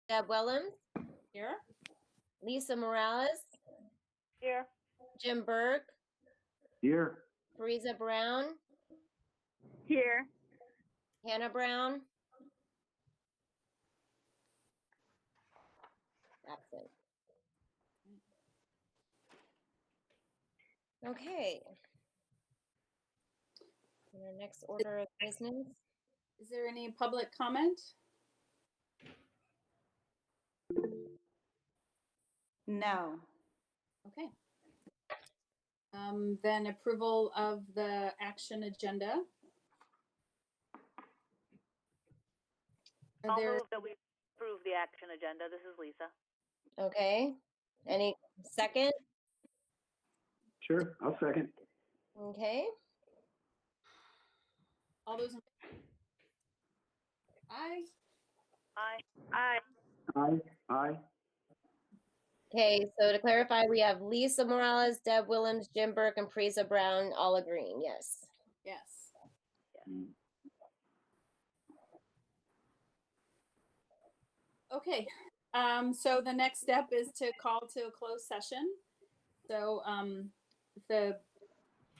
Deb Willems, Here. Lisa Morales, Here. Jim Berg, Here. Teresa Brown, Here. Hannah Brown. Absent. Okay. And our next order of business. Is there any public comment? No. Okay. Then approval of the action agenda. Are I'll there, move that we approve the action agenda. This is Lisa. Okay. Any second? Sure, I'll second. Okay. all those in Aye. Aye. Aye. Aye. Aye. Okay, so to clarify, we have Lisa Morales, Deb Willems, Jim Burke, and Teresa Brown all agreeing, yes. Yes. Okay, so the next step is to call to a closed session. So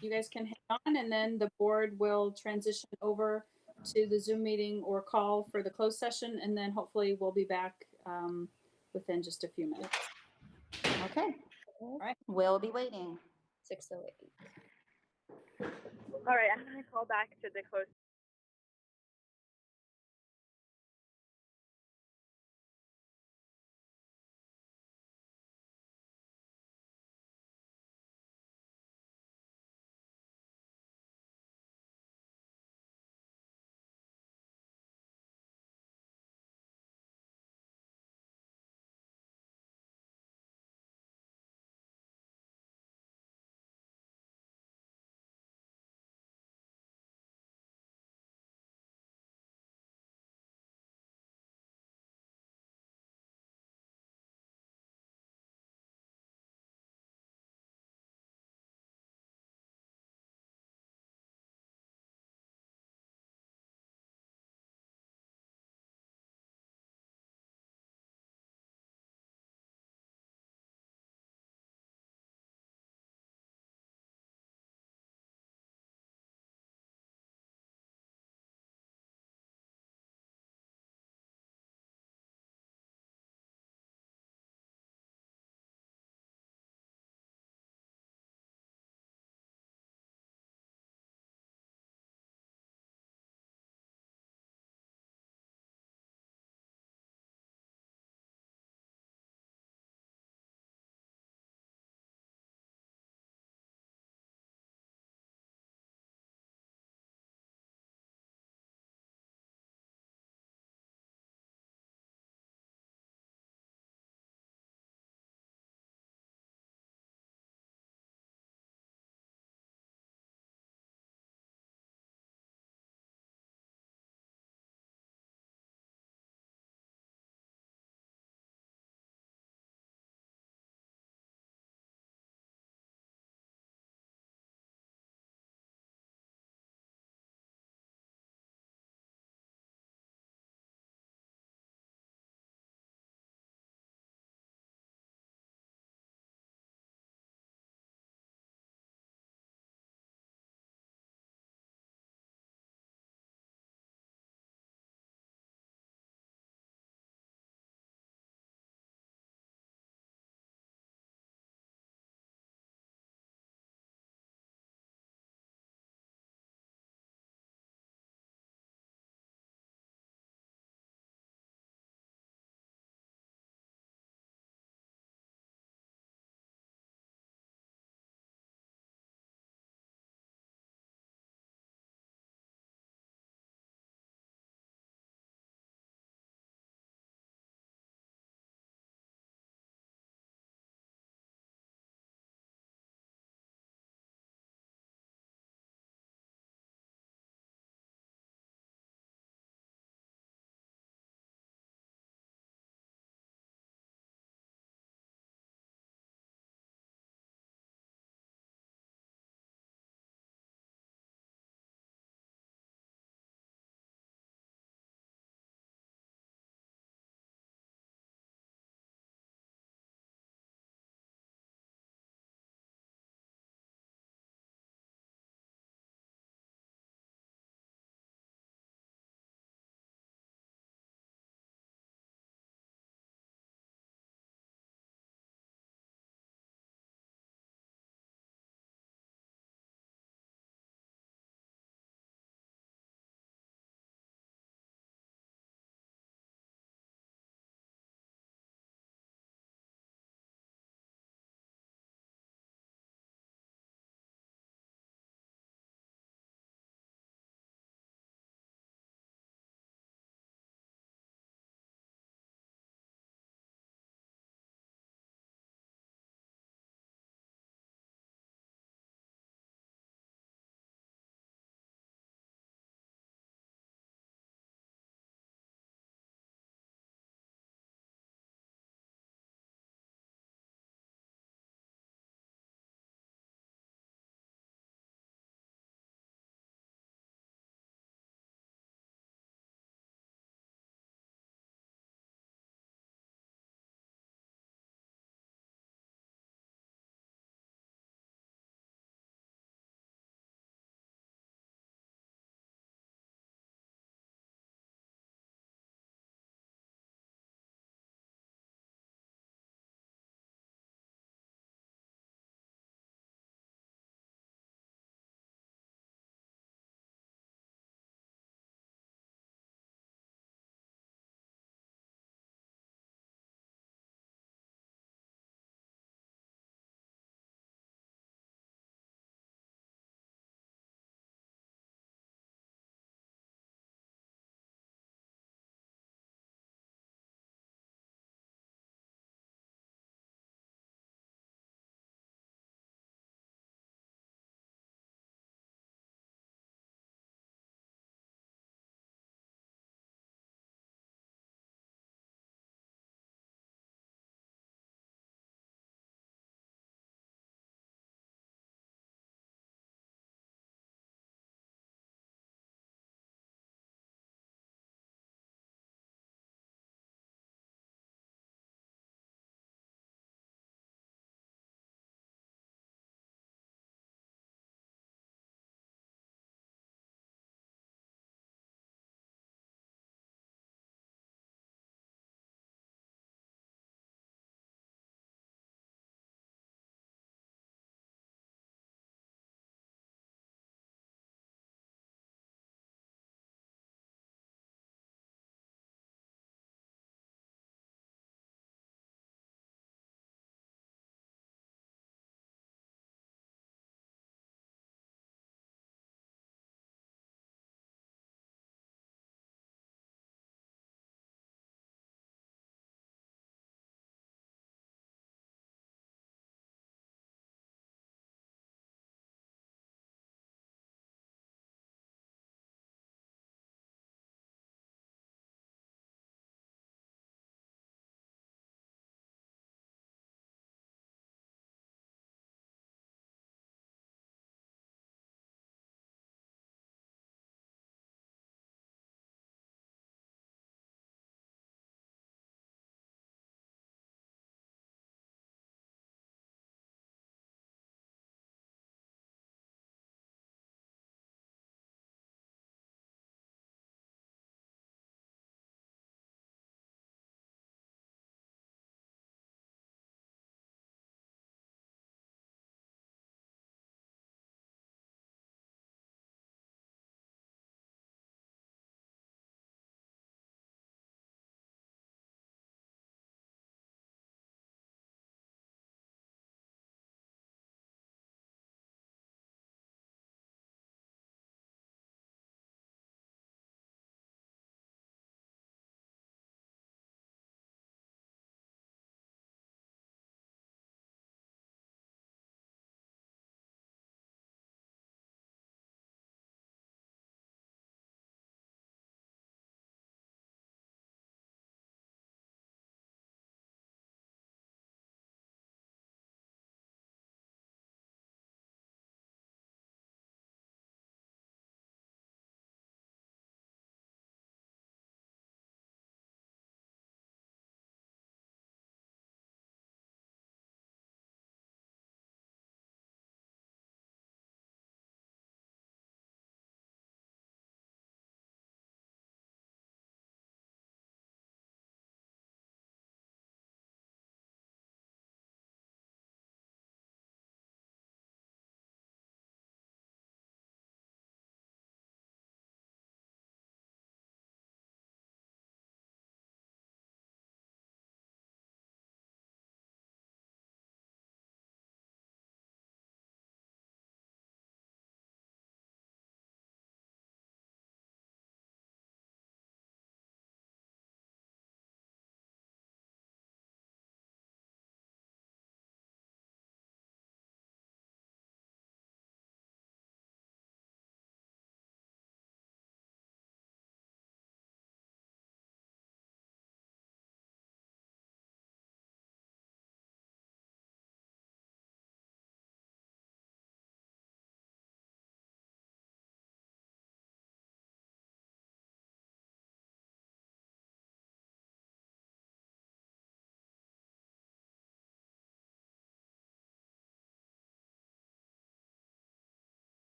you guys can hang on, and then the board will transition over to the Zoom meeting or call for the closed session, and then hopefully we'll be back within just a few minutes. Okay. All right. We'll be waiting. 6:08. All right, I'm going to call back to the closed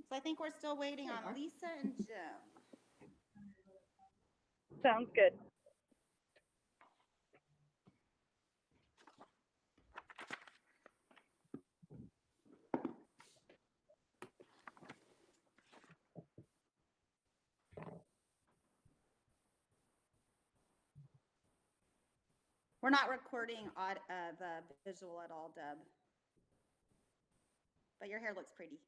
So I think we're still waiting on Lisa and Jim. Sounds good. We're not recording the visual at all, Deb. But your hair looks pretty.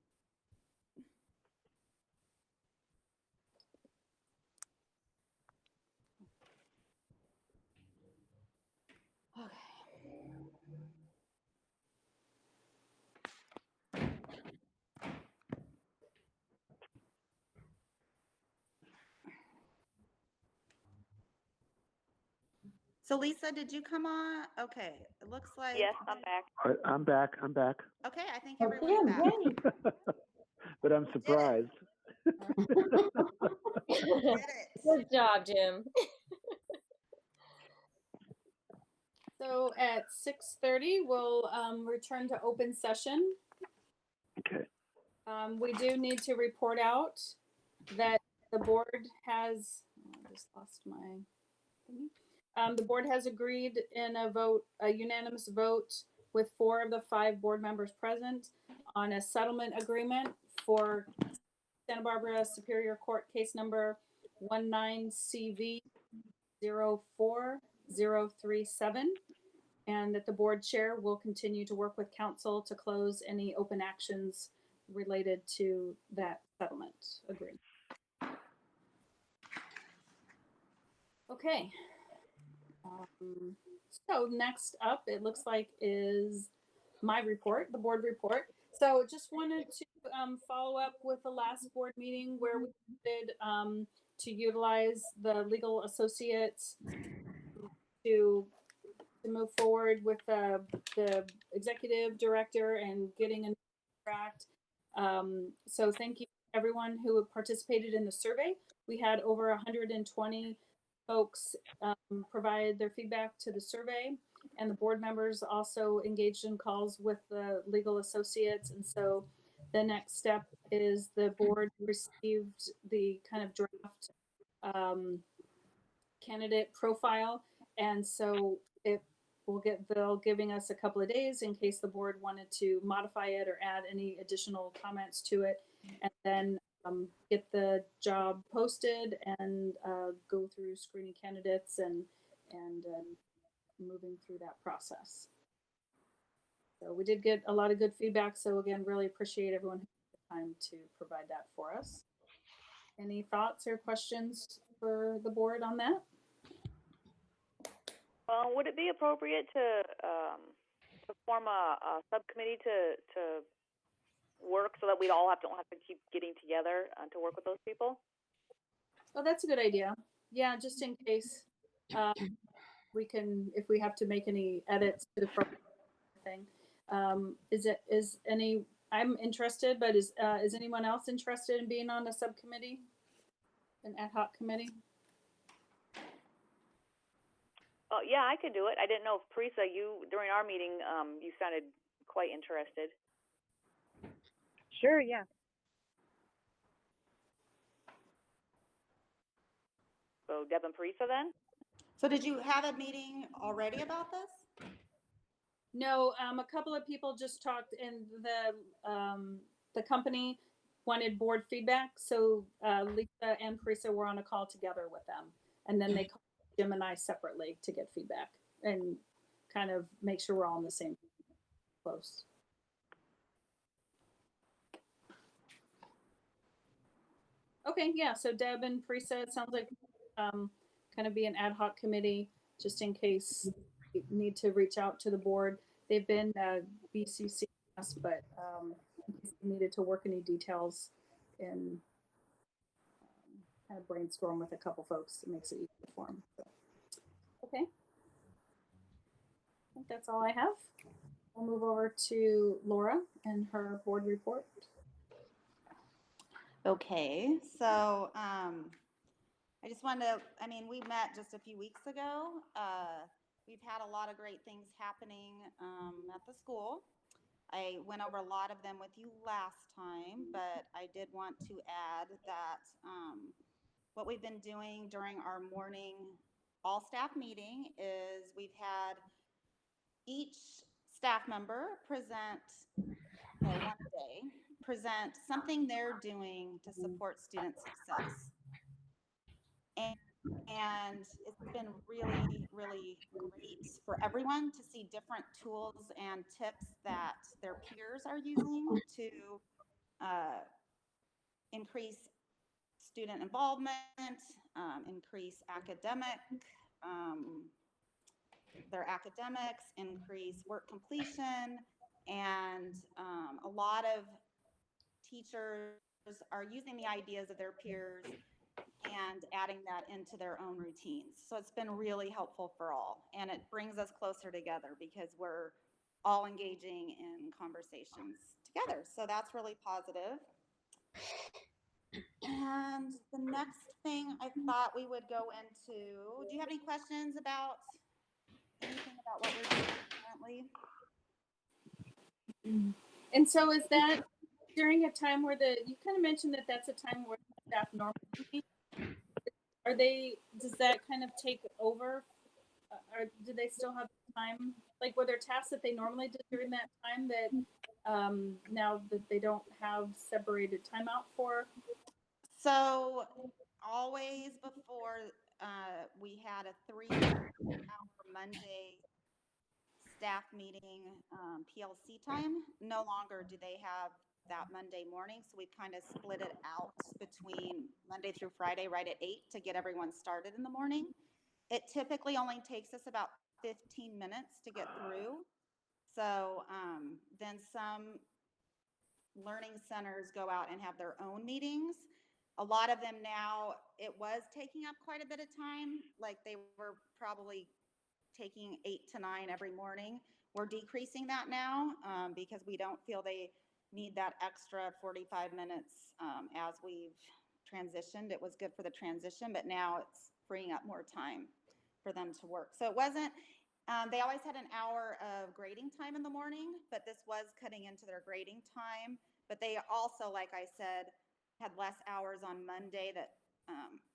So Lisa, did you come on? Okay, it looks like. Yes, I'm back. I'm back. I'm back. Okay, I think everyone's back. But I'm surprised. Did it. Good job, Jim. So at 6:30, we'll return to open session. Okay. We do need to report out that the board has, I just lost my thingy. The board has agreed in a unanimous vote with 4 of the 5 board members present on a settlement agreement for Santa Barbara Superior Court case number 19CV 04037. And that the board chair will continue to work with council to close any open actions related to that settlement agreement. Okay. So next up, it looks like is my report, the board report. So just wanted to follow up with the last board meeting where we did to utilize the legal associates to move forward with the executive director and getting a contract. So thank you everyone who participated in the survey. We had over 120 folks provide their feedback to the survey, and the board members also engaged in calls with the legal associates. And so the next step is the board received the kind of draft candidate profile, and so they'll giving us a couple of days in case the board wanted to modify it or add any additional comments to it, and then get the job posted and go through screening candidates and moving through that process. So we did get a lot of good feedback. So again, really appreciate everyone who took the time to provide that for us. Any thoughts or questions for the board on that? Would it be appropriate to form a subcommittee to work so that we don't have to keep getting together to work with those people? Oh, that's a good idea. Yeah, just in case we can, if we have to make any edits to the thing. I'm interested, but is anyone else interested in being on a subcommittee, an ad hoc committee? Oh, yeah, I could do it. I didn't know if Parisa, during our meeting, you sounded quite interested. Sure, yeah. So Deb and Parisa then? So did you have a meeting already about this? No, a couple of people just talked, and the company wanted board feedback, so Lisa and Parisa were on a call together with them, and then they called Jim and I separately to get feedback and kind of make sure we're all on the same close. Okay, yeah, so Deb and Parisa, it sounds like kind of be an ad hoc committee just in case you need to reach out to the board. They've been BCC, but in case they needed to work any details and kind of brainstorm with a couple folks, it makes it easier for them. So, okay, I think that's all I have. We'll move over to Laura and her board report. Okay, so I just wanted to, we met just a few weeks ago. We've had a lot of great things happening at the school. I went over a lot of them with you last time, but I did want to add that what we've been doing during our morning all staff meeting is we've had each staff member present, well, one day, present something they're doing to support student success. And it's been really, really great for everyone to see different tools and tips that their peers are using to increase student involvement, increase their academics, increase work completion, and a lot of teachers are using the ideas of their peers and adding that into their own routines. So it's been really helpful for all, and it brings us closer together because we're all engaging in conversations together. So that's really positive. And the next thing I thought we would go into, do you have any questions about anything about what we're doing currently? And so is that during a time where you kind of mentioned that that's a time where staff normally meet? Does that kind of take over? Or do they still have time? Like, were there tasks that they normally did during that time that now that they don't have separated time out for? So always before we had a 3-hour Monday staff meeting PLC time. No longer do they have that Monday morning. So we've kind of split it out between Monday through Friday right at 8 to get everyone started in the morning. It typically only takes us about 15 minutes to get through. So then some learning centers go out and have their own meetings. A lot of them now, it was taking up quite a bit of time. Like they were probably taking 8 to 9 every morning. We're decreasing that now because we don't feel they need that extra 45 minutes as we've transitioned. It was good for the transition, but now it's freeing up more time for them to work. So it wasn't, they always had an hour of grading time in the morning, but this was cutting into their grading time. But they also, like I said, had less hours on Monday that,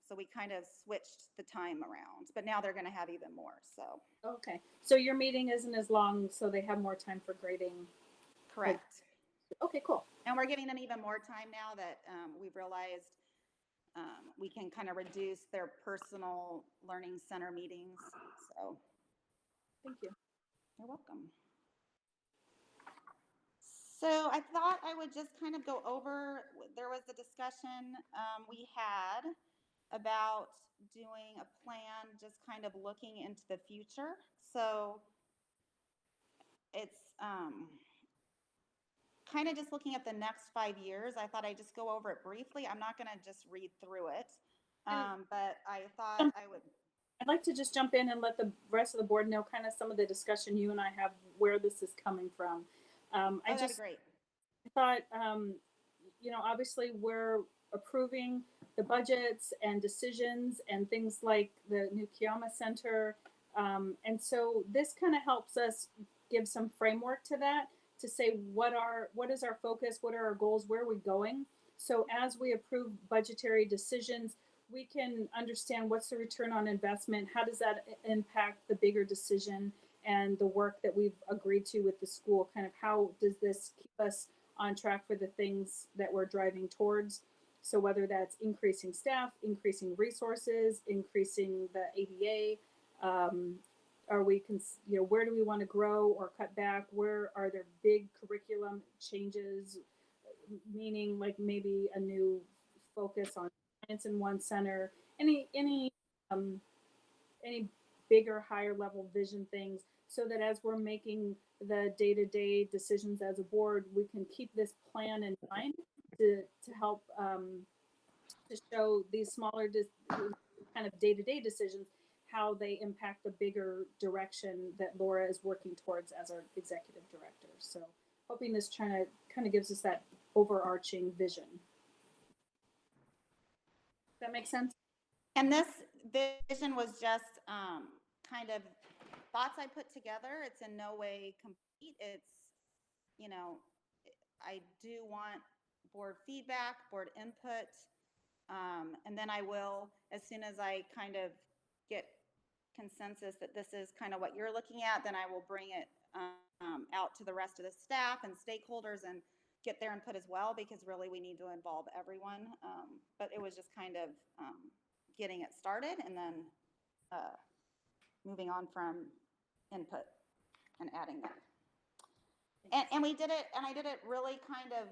so we kind of switched the time around, but now they're going to have even more. So Okay, so your meeting isn't as long, so they have more time for grading. correct. Okay, cool. And we're giving them even more time now that we've realized we can kind of reduce their personal learning center meetings. So Thank you. you're welcome. So I thought I would just kind of go over, there was a discussion we had about doing a plan, just kind of looking into the future. So it's kind of just looking at the next 5 years. I thought I'd just go over it briefly. I'm not going to just read through it, but I thought I would. I'd like to just jump in and let the rest of the board know kind of some of the discussion you and I have, where this is coming from. That'd be great. I thought, obviously we're approving the budgets and decisions and things like the new Kiama Center. And so this kind of helps us give some framework to that, to say what is our focus, what are our goals, where are we going? So as we approve budgetary decisions, we can understand what's the return on investment, how does that impact the bigger decision and the work that we've agreed to with the school, kind of how does this keep us on track for the things that we're driving towards. So whether that's increasing staff, increasing resources, increasing the ADA, are we, where do we want to grow or cut back? Where are there big curriculum changes, meaning like maybe a new focus on science in one center, any bigger, higher level vision things, so that as we're making the day-to-day decisions as a board, we can keep this plan in mind to help to show these smaller kind of day-to-day decisions, how they the bigger direction that Laura is working towards as our executive director. So hoping this kind of gives us that overarching vision. Does that make sense? And this vision was just kind of thoughts I put together. It's in no way complete. It's you know, I do want board feedback, board input. And then I will, as soon as I kind of get consensus that this is kind of what you're looking at, then I will bring it out to the rest of the staff and stakeholders and get their input as well, because really we need to involve everyone. But it was just kind of getting it started and then moving on from input and adding that. And we did it, and I did it really kind of,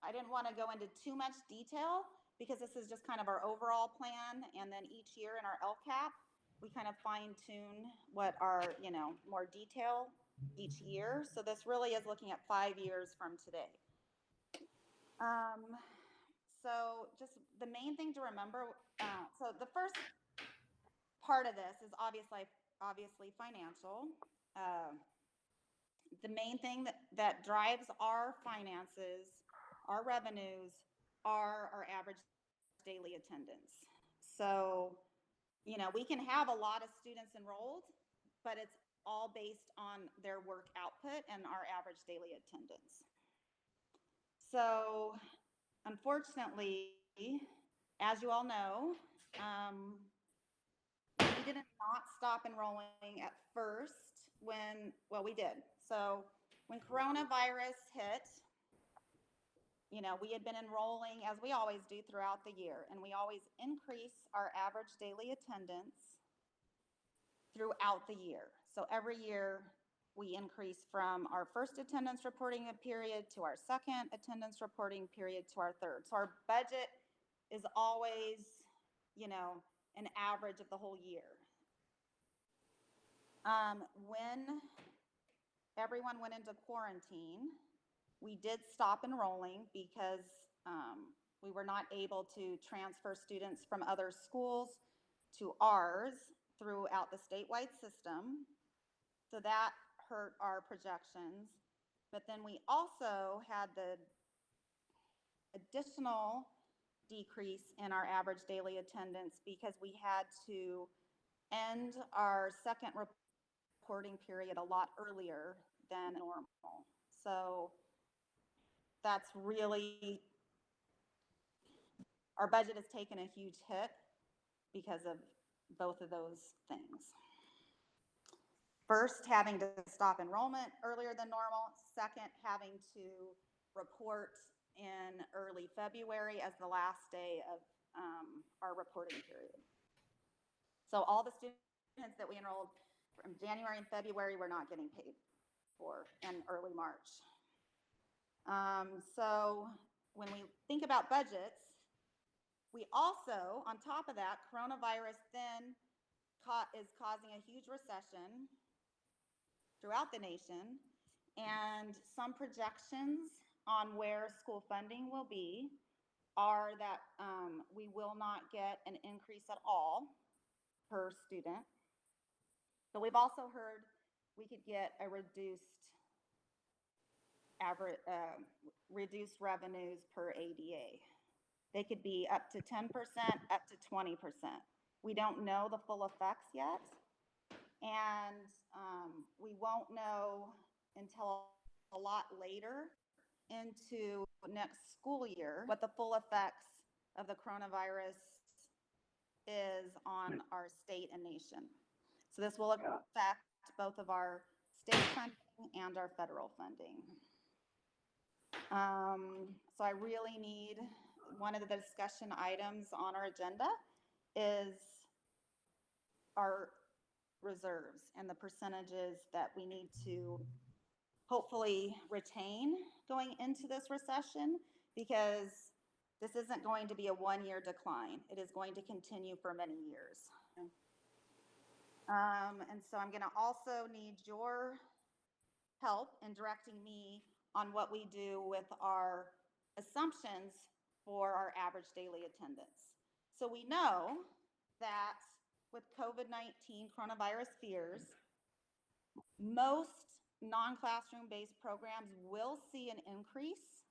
I didn't want to go into too much detail because this is just kind of our overall plan. And then each year in our LCAP, we kind of fine tune what our, more detail each year. So this really is looking at 5 years from today. So just the main thing to remember, so the first part of this is obviously financial. The main thing that drives our finances, our revenues, are our average daily attendance. So, we can have a lot of students enrolled, but it's all based on their work output and our average daily attendance. So, unfortunately, as you all know, we did not stop enrolling at first we did. So when coronavirus hit, we had been enrolling as we always do throughout the year, and we always increase our average daily attendance throughout the year. So every year we increase from our first attendance reporting period to our second attendance reporting period to our third. So our budget is always, an average of the whole year. When everyone went into quarantine, we did stop enrolling because we were not able to transfer students from other schools to ours throughout the statewide system. So that hurt our projections. But then we also had the additional decrease in our average daily attendance because we had to end our second reporting period a lot earlier than normal. So that's really, our budget has taken a huge hit because of both of those things. First, having to stop enrollment earlier than normal. Second, having to report in early February as the last day of our reporting period. So all the students that we enrolled from January and February were not getting paid for in early March. So when we think about budgets, we also, on top of that, coronavirus then is causing a huge recession throughout the nation, and some projections on where school funding will be are that we will not get an increase at all per student. But we've also heard we could get a reduced revenues per ADA. They could be up to 10%, up to 20%. We don't know the full effects yet, and we won't know until a lot later into next school year what the full effects of the coronavirus is on our state and nation. So this will affect both of our state funding and our federal funding. So I really need, one of the discussion items on our agenda is our reserves and the percentages that we need to hopefully retain going into this recession, because this isn't going to be a one-year decline. It is going to continue for many years. And so I'm going to also need your help in directing me on what we do with our assumptions for our average daily attendance. So we know that with COVID-19 coronavirus fears, most non-classroom based programs will see an increase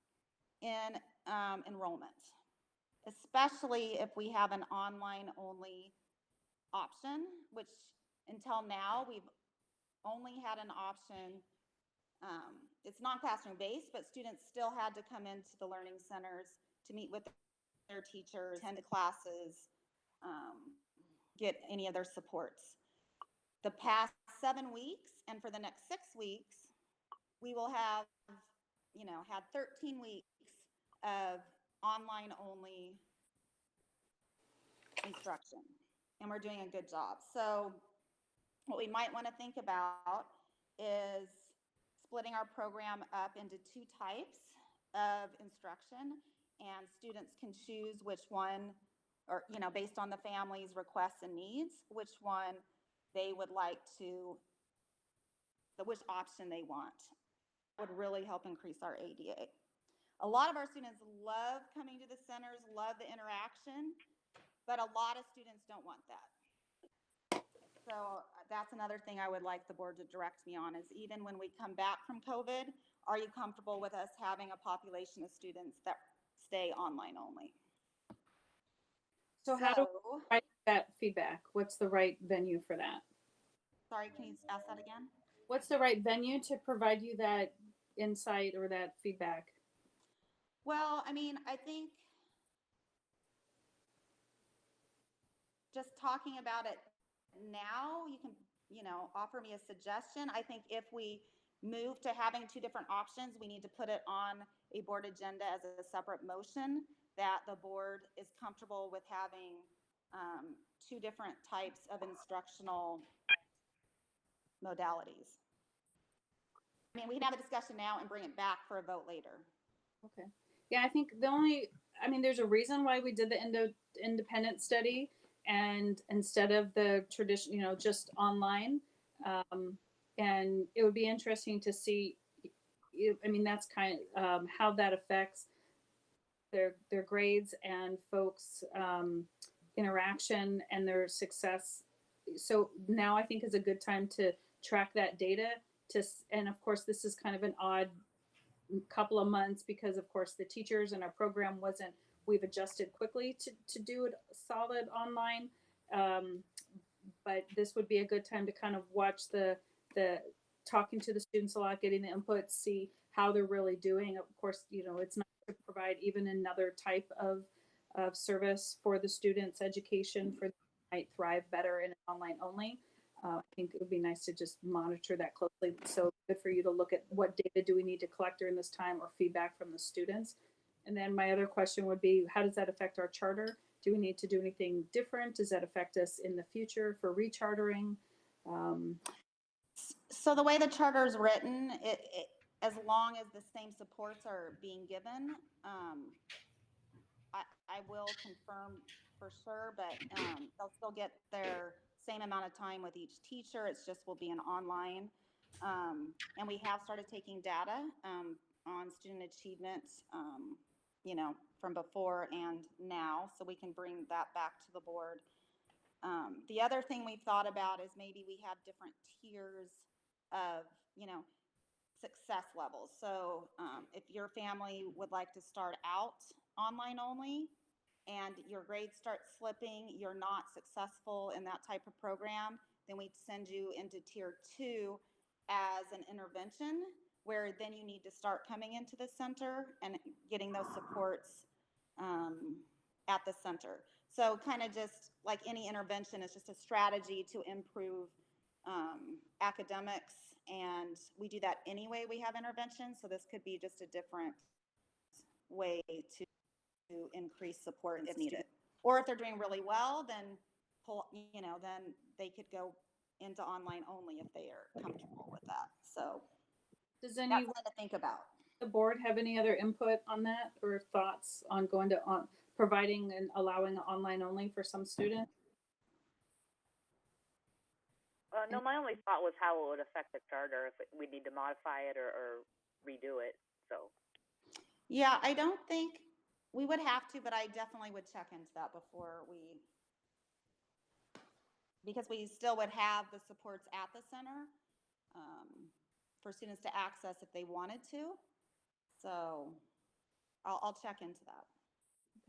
in enrollment, especially if we have an online only option, which until now we've only had an option it's non-classroom based, but students still had to come into the learning centers to meet with their teachers, attend classes, get any of their supports. The past 7 weeks and for the next 6 weeks, we will have, had 13 weeks of online only instruction, and we're doing a good job. So what we might want to think about is splitting our program up into 2 types of instruction, and students can choose which one, or based on the family's requests and needs, which one they would like to, which option they want. Would really help increase our ADA. A lot of our students love coming to the centers, love the interaction, but a lot of students don't want that. So that's another thing I would like the board to direct me on, is even when we come back from COVID, are you comfortable with us having a population of students that stay online only? So how do we provide that feedback? What's the right venue for that? Sorry, can you ask that again? What's the right venue to provide you that insight or that feedback? Well, I mean, I think just talking about it now, you can, offer me a suggestion. I think if we move to having 2 different options, we need to put it on a board agenda as a separate motion, that the board is comfortable with having 2 different types of instructional modalities. I mean, we can have a discussion now and bring it back for a vote later. Okay. Yeah, I think there's a reason why we did the independent study and instead of the tradition, just online. And it would be interesting to see, that's kind of how that affects their grades and folks' interaction and their success. So now I think is a good time to track that data and of course this is kind of an odd couple of months because of course the teachers and our program we've adjusted quickly to do it solid online. But this would be a good time to kind of watch the talking to the students a lot, getting the input, see how they're really doing. Of course, it's not to provide even another type of service for the students' education for might thrive better in online only. I think it would be nice to just monitor that closely. So good for you to look at what data do we need to collect during this time or feedback from the students. And then my other question would be, how does that affect our charter? Do we need to do anything different? Does that affect us in the future for rechartering? So the way the charter is written, as long as the same supports are being given, I will confirm for sure, but they'll still get their same amount of time with each teacher. It's just will be an online. And we have started taking data on student achievement, from before and now, so we can bring that back to the board. The other thing we've thought about is maybe we have different tiers of, success levels. So if your family would like to start out online only and your grades start slipping, you're not successful in that type of program, then we'd send you into tier 2 as an intervention, where then you need to start coming into the center and getting those supports at the center. So kind of just like any intervention, it's just a strategy to improve academics, and we do that anyway. We have intervention, so this could be just a different way to increase support if needed. Or if they're doing really well, then then they could go into online only if they are comfortable with that. So Does that's anyone something to think about. the board have any other input on that or thoughts on going to providing and allowing online only for some students? No, my only thought was how it would affect the charter if we need to modify it or redo it. So. Yeah, I don't think we would have to, but I definitely would check into that before because we still would have the supports at the center for students to access if they wanted to. So I'll check into that.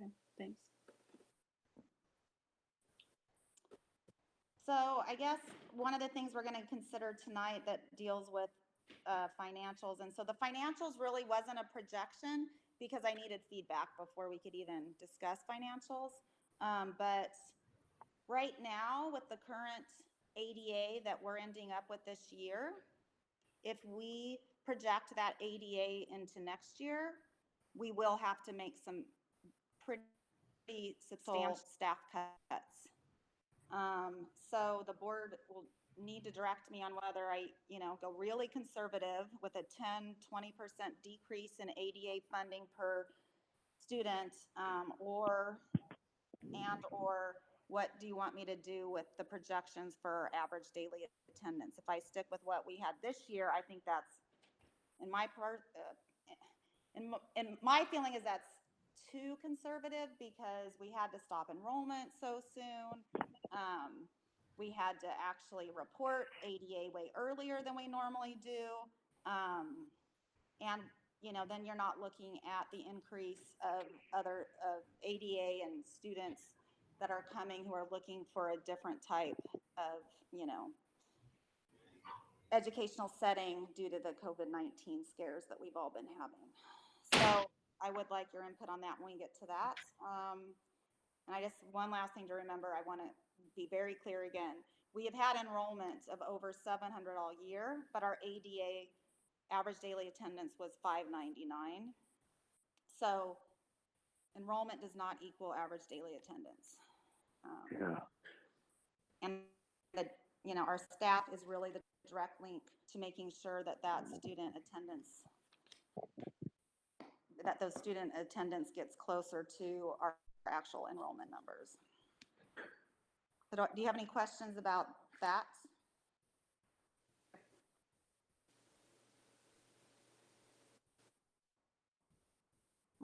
Okay, thanks. So I guess one of the things we're going to consider tonight that deals with financials. And so the financials really wasn't a projection because I needed feedback before we could even discuss financials. But right now, with the current ADA that we're ending up with this year, if we project that ADA into next year, we will have to make some pretty substantial staff cuts. So the board will need to direct me on whether I, go really conservative with a 10, 20% decrease in ADA funding per student, or what do you want me to do with the projections for average daily attendance? If I stick with what we had this year, I think that's, in my part, and my feeling is that's too conservative because we had to stop enrollment so soon. We had to actually report ADA way earlier than we normally do. And then you're not looking at the increase of ADA and students that are coming who are looking for a different type of, educational setting due to the COVID-19 scares that we've all been having. So I would like your input on that when we get to that. And I just, one last thing to remember, I want to be very clear again. We have had enrollment of over 700 all year, but our ADA average daily attendance was 599. So enrollment does not equal average daily attendance. Yeah. And our staff is really the direct link to making sure that those student attendance gets closer to our actual enrollment numbers. So do you have any questions about that?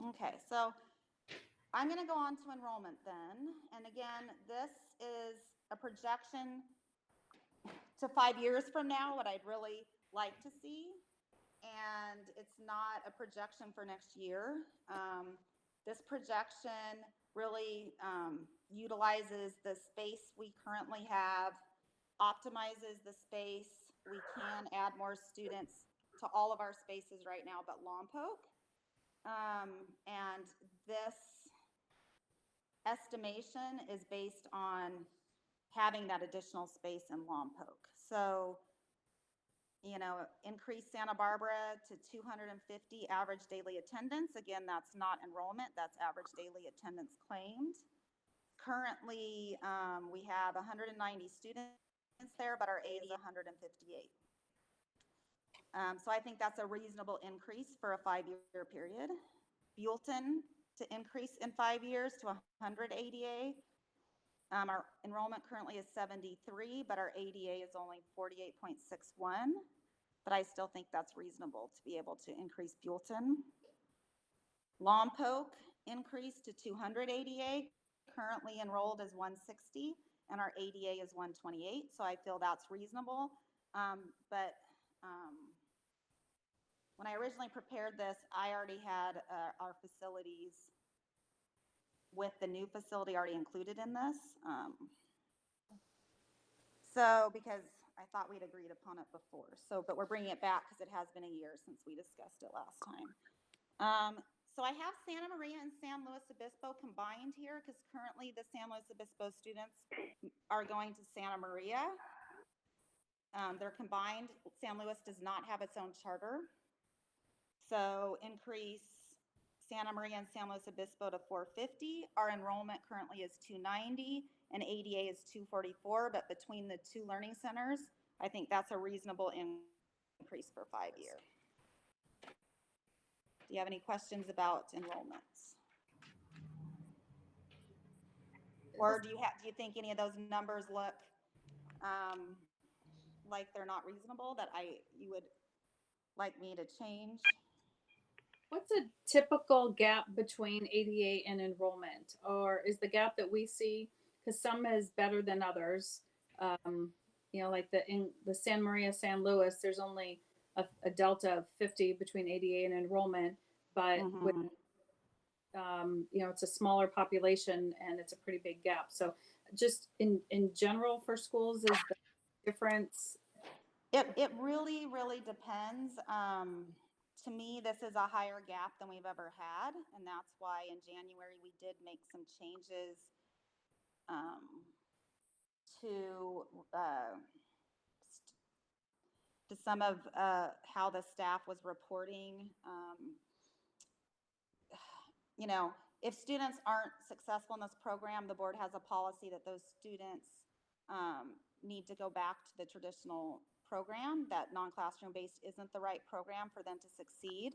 Okay, so I'm going to go on to enrollment then. And again, this is a projection to 5 years from now, what I'd really like to see. And it's not a projection for next year. This projection really utilizes the space we currently have, optimizes the space. We can add more students to all of our spaces right now but Lompoc. And this estimation is based on having that additional space in Lompoc. So, increase Santa Barbara to 250 average daily attendance. Again, that's not enrollment, that's average daily attendance claimed. Currently, we have 190 students there, but our A is 158. So I think that's a reasonable increase for a 5-year period. Buellton to increase in 5 years to 100 ADA. Our enrollment currently is 73, but our ADA is only 48.61. But I still think that's reasonable to be able to increase Buellton. Lompoc increased to 200 ADA, currently enrolled is 160, and our ADA is 128, so I feel that's reasonable. When I originally prepared this, I already had our facilities with the new facility already included in this. So because I thought we'd agreed upon it before. But we're bringing it back because it has been a year since we discussed it last time. So I have Santa Maria and San Luis Obispo combined here because currently the San Luis Obispo students are going to Santa Maria. They're combined. San Luis does not have its own charter. So increase Santa Maria and San Luis Obispo to 450. Our enrollment currently is 290 and ADA is 244, but between the two learning centers, I think that's a reasonable increase for 5 years. Do you have any questions about enrollments? Or do you think any of those numbers look like they're not reasonable that you would like me to change? What's a typical gap between ADA and enrollment? Or is the gap that we see, because some is better than others, like in the San Maria, San Luis, there's only a delta of 50 between ADA and enrollment, but with, it's a smaller population and it's a pretty big gap. So just in general for schools, is the difference? It really, really depends. To me, this is a higher gap than we've ever had, and that's why in January we did make some changes to to some of how the staff was reporting. You know, if students aren't successful in this program, the board has a policy that those students need to go back to the traditional program, that non-classroom based isn't the right program for them to succeed.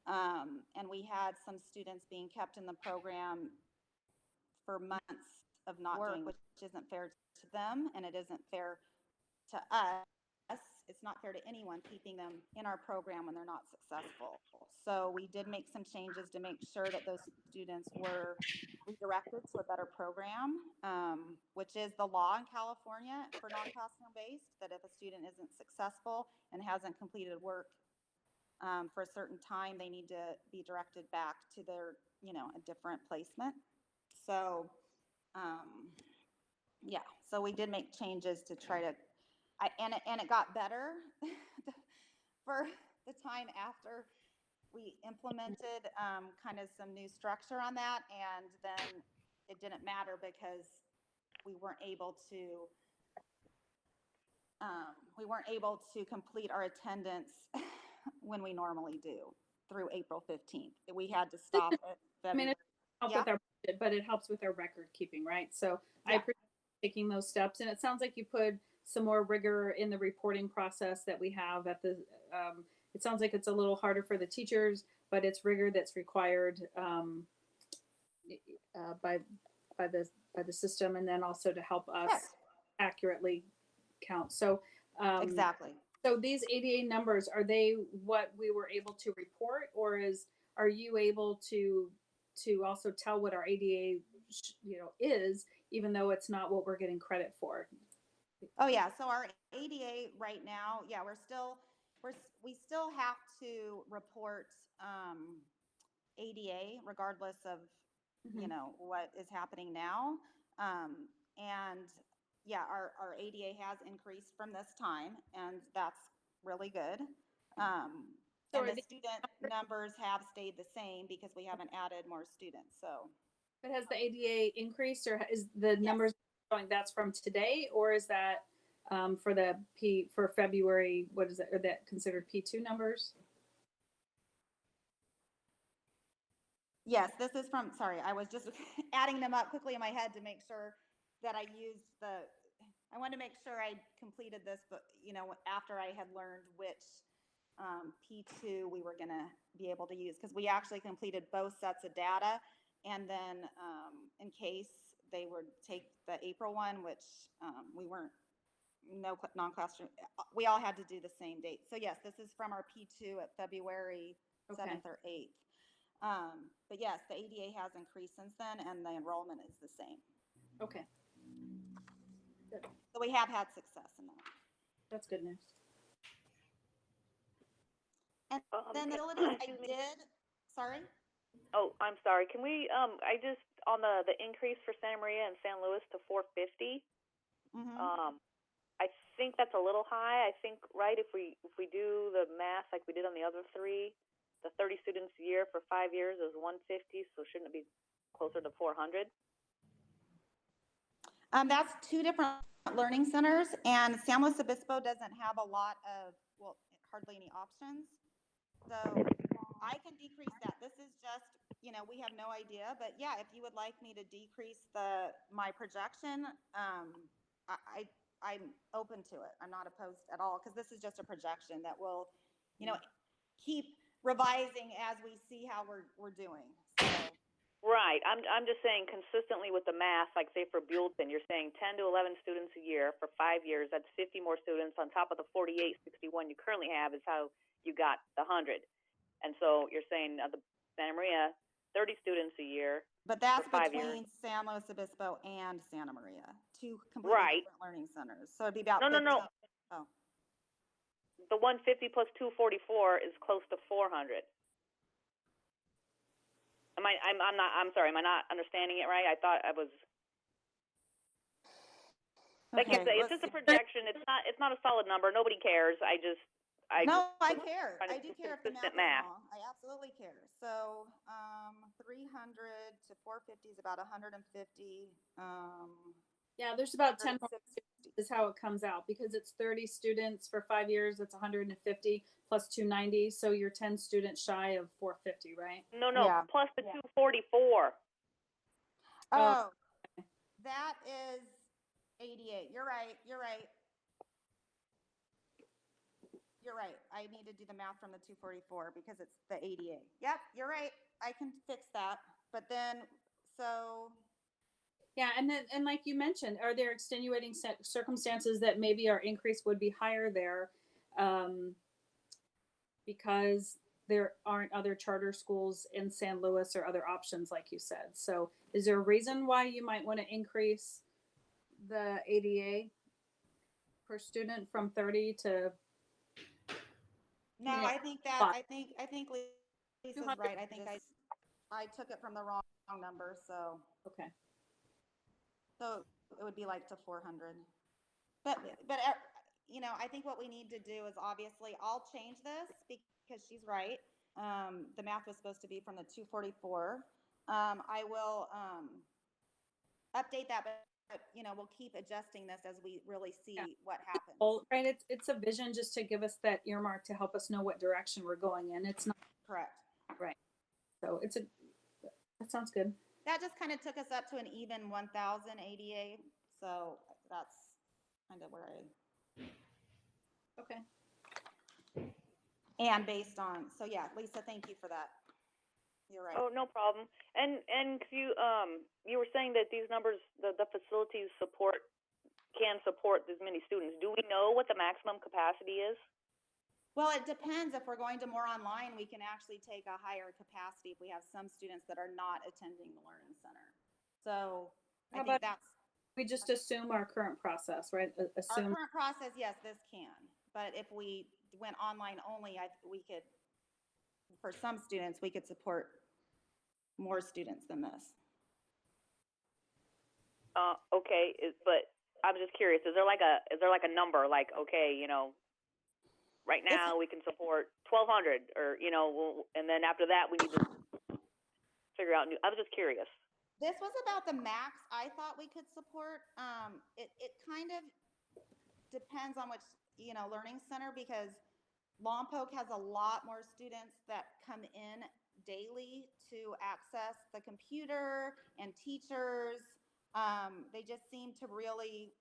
And we had some students being kept in the program for months of not doing, which isn't fair to them, and it isn't fair to us. It's not fair to anyone keeping them in our program when they're not successful. So we did make some changes to make sure that those students were redirected to a better program, which is the law in California for non-classroom based, that if a student isn't successful and hasn't completed work for a certain time, they need to be directed back to their, a different placement. So, yeah, so we did make changes to try to, and it got better for the time after we implemented kind of some new structure on that, and then it didn't matter because we weren't able to complete our attendance when we normally do through April 15th. We had to stop at February. It helps with our budget, but it helps with our record keeping, right? So I appreciate taking those steps, and it sounds like you put some more rigor in the reporting process that we have at the. It sounds like it's a little harder for the teachers, but it's rigor that's required by the system, and then also to help us accurately count. So exactly. So these ADA numbers, are they what we were able to report, or are you able to also tell what our ADA is, even though it's not what we're getting credit for? Oh yeah, so our ADA right now, we still have to report ADA regardless of what is happening now, and yeah, our ADA has increased from this time, and that's really good. And the student numbers have stayed the same because we haven't added more students. So, but has the ADA increased, or is the numbers showing that's from today, or is that for February? What is that? Are that considered P2 numbers? Yes, this is from. Sorry, I was just adding them up quickly in my head to make sure that I used I wanted to make sure I completed this, but after I had learned which P2 we were going to be able to use, because we actually completed both sets of data, and then in case they would take the April one, which we weren't, no non-classroom, we all had to do the same date. So yes, this is from our P2 at February 7th or 8th. But yes, the ADA has increased since then, and the enrollment is the same. Okay. Good. So we have had success in that. That's good news. And then the facilities I did, sorry? Oh, I'm sorry. Can we, I just, on the increase for Santa Maria and San Luis to 450, I think that's a little high. I think, right, if we do the math like we did on the other three, the 30 students a year for 5 years is 150, so shouldn't it be closer to 400? That's two different learning centers, and San Luis Obispo doesn't have a lot of, well, hardly any options. So I can decrease that. This is just, we have no idea, but yeah, if you would like me to decrease my projection, I'm open to it. I'm not opposed at all, because this is just a projection that will, keep revising as we see how we're doing. So. Right. I'm just saying consistently with the math, like say for Buellton, you're saying 10 to 11 students a year for 5 years. That's 50 more students on top of the 48, 61 you currently have is how you got the 100. And so you're saying the Santa Maria, 30 students a year. But that's for 5 between years. San Luis Obispo and Santa Maria, two completely different learning centers. So it'd be about No. Oh. The 150 plus 244 is close to 400. I'm sorry, am I not understanding it right? I thought I was. Like you Okay, say, it's let's just a see. projection. It's not a solid number. Nobody cares. No, I care. trying to I do do care if the math consistent is math. wrong. I absolutely care. So, 300 to 450 is about 150. Yeah, there's about 10 more 160. is how it comes out because it's 30 students for 5 years. It's 150 plus 290. So you're 10 students shy of 450, right? No, Yeah. plus the 244. Oh, that is 88. You're right. You're right. You're right. I need to do the math from the 244 because it's the 88. Yep, you're right. I can fix that. But then, so Yeah, and like you mentioned, are there extenuating circumstances that maybe our increase would be higher there, because there aren't other charter schools in San Luis or other options, like you said? So, is there a reason why you might want to increase the ADA per student from 30 to no, Yeah. I think that Fine. I think Lisa's 200? right. I think I took it from the wrong number, so Okay. it would be like to 400. But you know, I think what we need to do is obviously I'll change this because she's right. The math was supposed to be from the 244. I will update that, but you know, we'll keep adjusting this as we really see Yeah. what happens. Well, right, it's a vision just to give us that earmark to help us know what direction we're going in. It's not Correct. right. So that sounds good. That just kind of took us up to an even 1,000 ADA. So that's kind of where Okay. and based on, so yeah, Lisa, thank you for that. You're right. Oh, no problem. And you were saying that these numbers, the facilities can support this many students. Do we know what the maximum capacity is? Well, it depends. If we're going to more online, we can actually take a higher capacity if we have some students that are not attending the Learning Center. So I think that's We just assume our current process, right? our Assume. current process. Yes, this can. But if we went online only, we could, for some students, we could support more students than this. Okay, but I'm just curious. Is there like a number? Like, okay, right now we can support 1,200, or and then after that we need to figure out new. I was just curious. This was about the max I thought we could support. It kind of depends on which learning center, because Lompoc has a lot more students that come in daily to access the computer and teachers. They just seem to really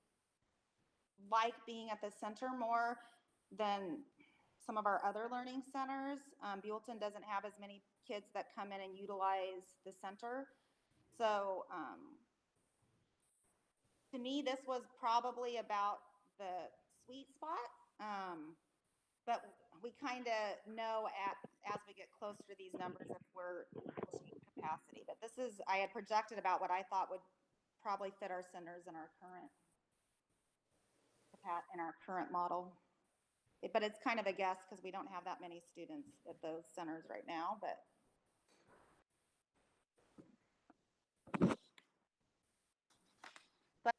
like being at the center more than some of our other learning centers. Buellton doesn't have as many kids that come in and utilize the center. So to me, this was probably about the sweet spot. But we kind of know as we get closer to these numbers if we're pushing capacity. But I had projected about what I thought would probably fit our centers in our current model. But it's kind of a guess because we don't have that many students at those centers right now. But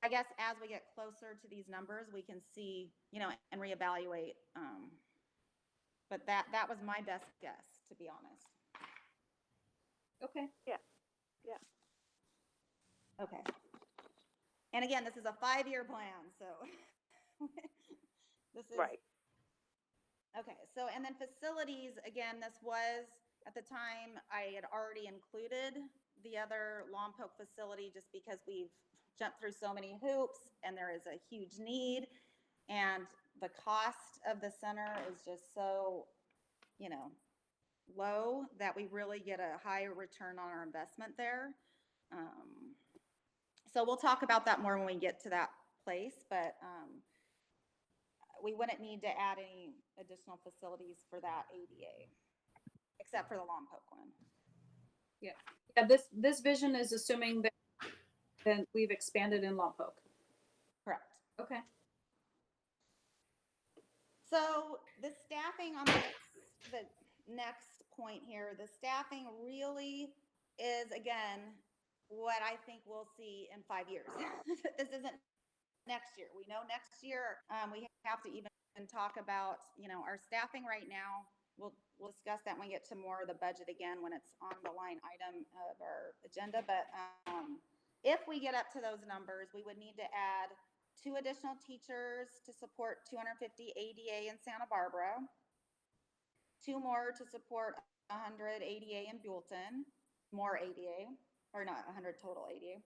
I guess as we get closer to these numbers, we can see, and reevaluate. But that was my best guess, to be honest. Okay. Yeah. Okay. And again, this is a 5-year plan, so this is Right. okay. So, and then facilities, again, this was at the time I had already included the other Lompoc facility just because we've jumped through so many hoops and there is a huge need, and the cost of the center is just so, low that we really get a higher return on our investment there. So we'll talk about that more when we get to that place, but we wouldn't need to add any additional facilities for that ADA, except for the Lompoc one. Yeah. This vision is assuming that we've expanded in Lompoc. Correct. Okay. So the staffing on the next point here, the staffing really is, again, what I think we'll see in 5 years. This isn't next year. We know next year we have to even talk about, our staffing right now. We'll discuss that when we get to more of the budget again when it's on the line item of our agenda. But if we get up to those numbers, we would need to add 2 additional teachers to support 250 ADA in Santa Barbara, 2 more to support 100 ADA in Buellton, more ADA, or not 100 total ADA.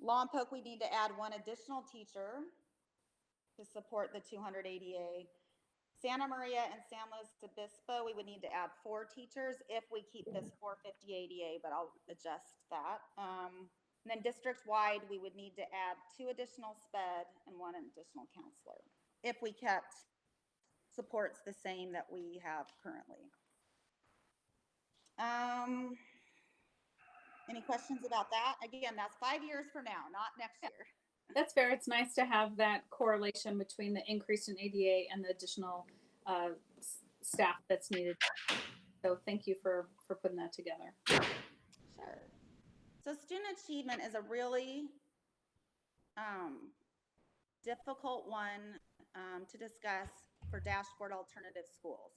Lompoc, we need to add 1 additional teacher to support the 200 ADA. Santa Maria and San Luis Obispo, we would need to add 4 teachers if we keep this 450 ADA, but I'll adjust that. And then district-wide, we would need to add 2 additional SPED and 1 additional counselor if we kept supports the same that we have currently. Any questions about that? Again, that's 5 years from now, not next year. That's fair. It's nice to have that correlation between the increase in ADA and the additional staff that's needed. So thank you for putting that together. Sure. So student achievement is a really difficult one to discuss for dashboard alternative schools.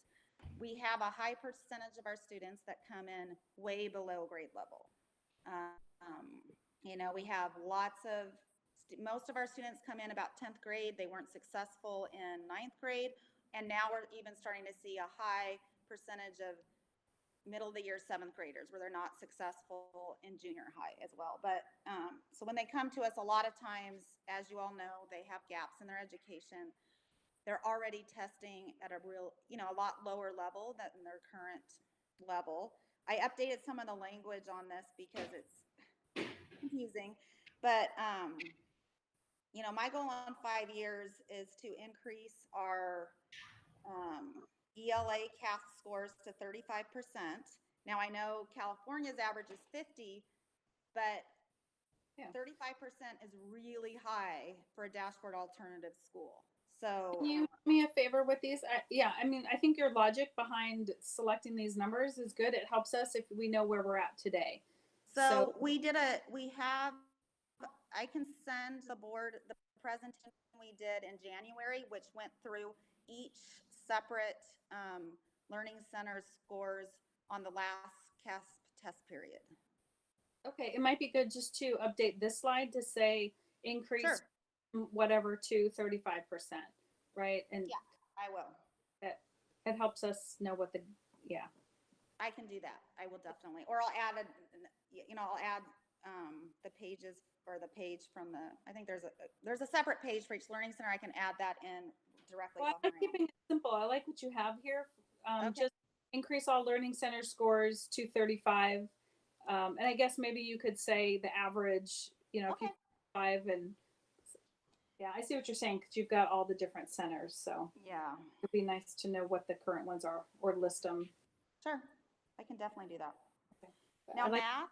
We have a high percentage of our students that come in way below grade level. We have most of our students come in about 10th grade. They weren't successful in 9th grade. And now we're even starting to see a high percentage of middle of the year 7th graders where they're not successful in junior high as well. But so when they come to us, a lot of times, as you all know, they have gaps in their education. They're already testing at a lot lower level than their current level. I updated some of the language on this because it's confusing, but my goal on 5 years is to increase our ELA CAF scores to 35%. Now I know California's average is 50, but 35% is really high for a dashboard alternative school. So can you do me a favor with these? I think your logic behind selecting these numbers is good. It helps us if we know where we're at today. So I can send the board the presentation we did in January, which went through each separate learning center scores on the last CASP test period. Okay, it might be good just to update this slide to say increase whatever to 35%, right? And yeah, I will. It helps us know what I can do that. I will definitely, or I'll add the pages or the page from I think there's a separate page for each learning center. I can add that in directly. Well, I like keeping it simple. I like what you have here. Okay. Just increase all learning center scores to 35. And I guess maybe you could say the average, if you 5 and I see what you're saying because you've got all the different centers. So yeah, it'd be nice to know what the current ones are or list them. Sure, I can definitely do that. Okay. Now math.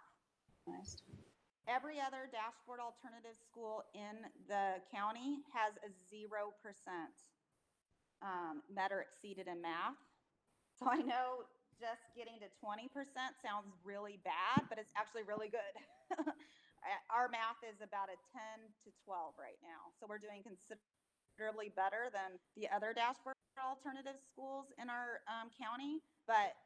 Nice. Every other dashboard alternative school in the county has a 0% met or exceeded in math. So I know just getting to 20% sounds really bad, but it's actually really good. Our math is about a 10 to 12 right now. So we're doing considerably better than the other dashboard alternative schools in our county. But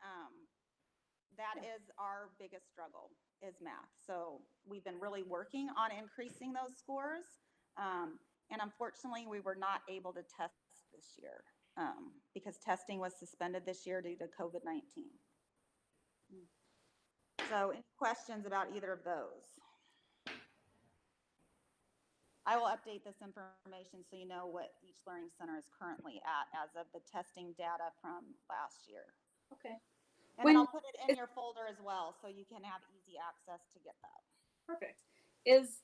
that is our biggest struggle is math. So we've been really working on increasing those scores. And unfortunately, we were not able to test this year because testing was suspended this year due to COVID-19. So any questions about either of those? I will update this information so you know what each learning center is currently at as of the testing data from last year. Okay. And then I'll put it in your folder as well so you can have easy access to get that. Perfect. Is